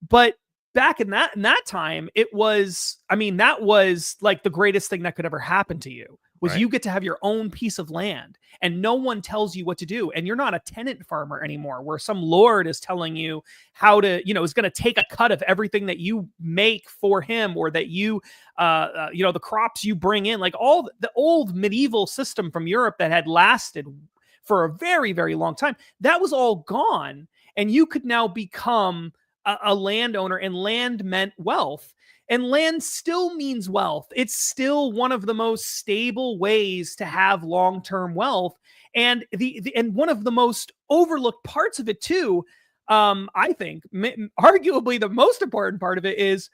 But back in that time, that was like the greatest thing that could ever happen to you, was you get to have your own piece of land and no one tells you what to do. And you're not a tenant farmer anymore, where some lord is telling you how to, is going to take a cut of everything that you make for him, or that the crops you bring in, like all the old medieval system from Europe that had lasted for a very, very long time. That was all gone. And you could now become a landowner, and land meant wealth. And land still means wealth. It's still one of the most stable ways to have long-term wealth. And and one of the most overlooked parts of it too, I think, arguably the most important part of it, is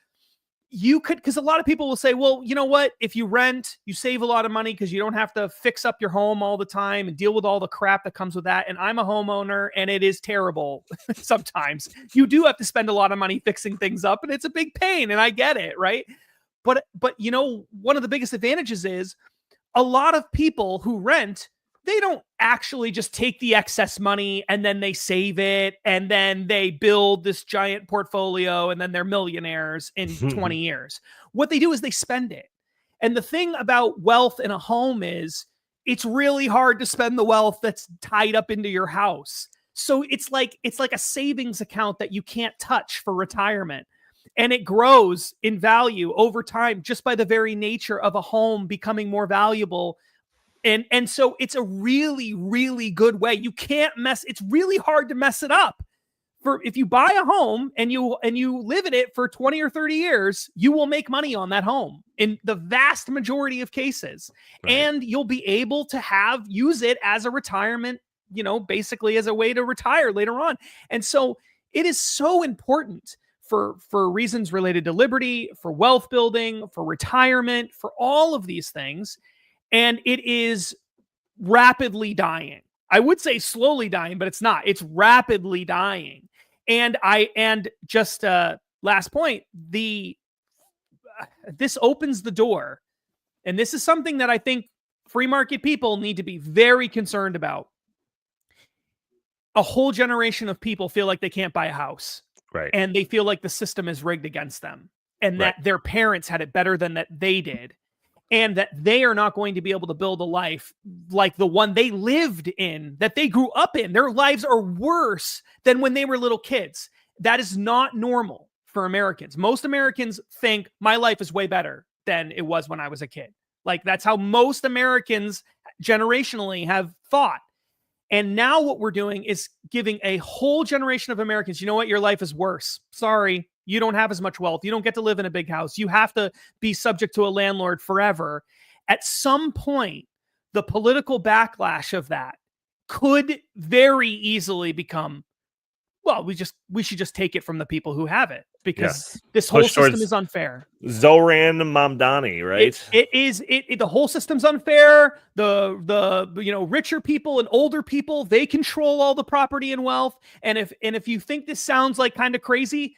because a lot of people will say, well, you know what? If you rent, you save a lot of money because you don't have to fix up your home all the time and deal with all the crap that comes with that. And I'm a homeowner, and it is terrible. Sometimes you do have to spend a lot of money fixing things up, and it's a big pain, and I get it, right? But one of the biggest advantages is a lot of people who rent, they don't actually just take the excess money and then they save it and then they build this giant portfolio and then they're millionaires in 20 years. What they do is they spend it. And the thing about wealth in a home is it's really hard to spend the wealth that's tied up into your house. So it's like a savings account that you can't touch for retirement. And it grows in value over time just by the very nature of a home becoming more valuable. And so it's a really, really good way. It's really hard to mess it up if you buy a home and you live in it for 20 or 30 years, you will make money on that home in the vast majority of cases. Right. And you'll be able to use it as a retirement, basically as a way to retire later on. And so it is so important for reasons related to liberty, for wealth building, for retirement, for all of these things. And it is rapidly dying. I would say slowly dying, but it's not. It's rapidly dying. And just last point, this opens the door. And this is something that I think free market people need to be very concerned about. A whole generation of people feel like they can't buy a house. Right. And they feel like the system is rigged against them and that their parents had it better than that they did. And that they are not going to be able to build a life like the one they lived in, that they grew up in. Their lives are worse than when they were little kids. That is not normal for Americans. Most Americans think my life is way better than it was when I was a kid. Like, that's how most Americans generationally have thought. And now what we're doing is giving a whole generation of Americans, you know what? Your life is worse. Sorry. You don't have as much wealth. You don't get to live in a big house. You have to be subject to a landlord forever. At some point, the political backlash of that could very easily become, well, we should just take it from the people who have it, because this whole system is unfair. Zoran Mamdani, right? The whole system's unfair. The richer people and older people, they control all the property and wealth. And if you think this sounds like kind of crazy,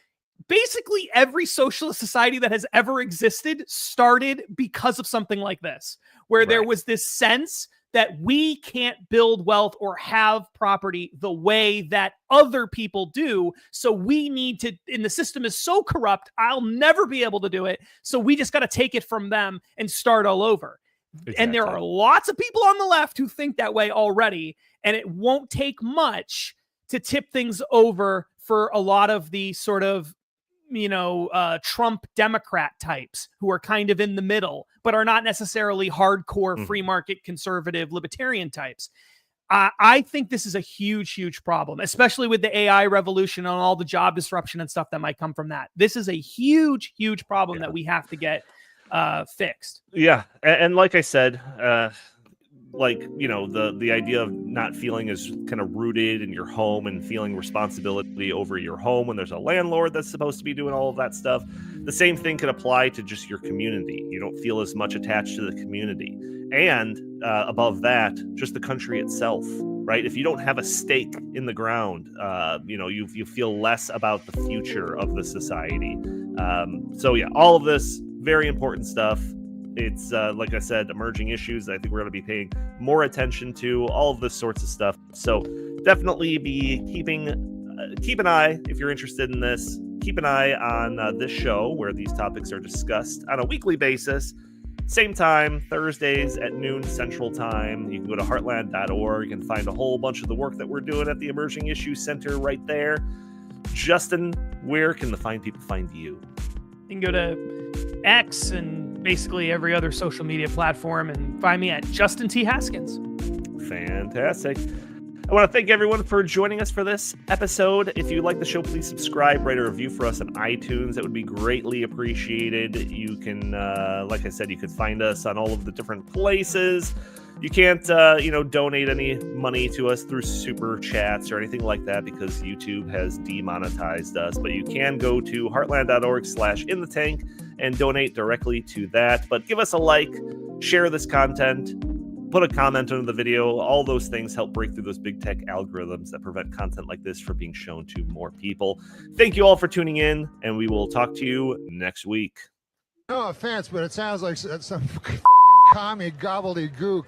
basically every socialist society that has ever existed started because of something like this, where there was this sense that we can't build wealth or have property the way that other people do. So we need to, and the system is so corrupt, I'll never be able to do it. So we just got to take it from them and start all over. Exactly. And there are lots of people on the left who think that way already. And it won't take much to tip things over for a lot of the sort of, Trump Democrat types who are kind of in the middle, but are not necessarily hardcore free market conservative libertarian types. I think this is a huge, huge problem, especially with the AI revolution and all the job disruption and stuff that might come from that. This is a huge, huge problem that we have to get fixed. Yeah. And like I said, the idea of not feeling as kind of rooted in your home and feeling responsibility over your home when there's a landlord that's supposed to be doing all of that stuff. The same thing could apply to just your community. You don't feel as much attached to the community. And above that, just the country itself, right? If you don't have a stake in the ground, you feel less about the future of the society. All of this, very important stuff. It's like I said, emerging issues I think we're going to be paying more attention to, all of this sorts of stuff. So definitely be keep an eye if you're interested in this. Keep an eye on this show where these topics are discussed on a weekly basis. Same time, Thursdays at noon Central Time. You can go to heartland.org and find a whole bunch of the work that we're doing at the Emerging Issues Center right there. Justin, where can the fine people find you? You can go to X and basically every other social media platform and find me at Justin T. Haskins. Fantastic. I want to thank everyone for joining us for this episode. If you like the show, please subscribe, write a review for us on iTunes. That would be greatly appreciated. You can, like I said, you could find us on all of the different places. You can't, donate any money to us through super chats or anything like that because YouTube has demonetized us. But you can go to heartland.org/inthetank and donate directly to that. But give us a like, share this content, put a comment under the video. All those things help break through those big tech algorithms that prevent content like this from being shown to more people. Thank you all for tuning in, and we will talk to you next week. No offense, but it sounds like some fucking commie gobbledygook.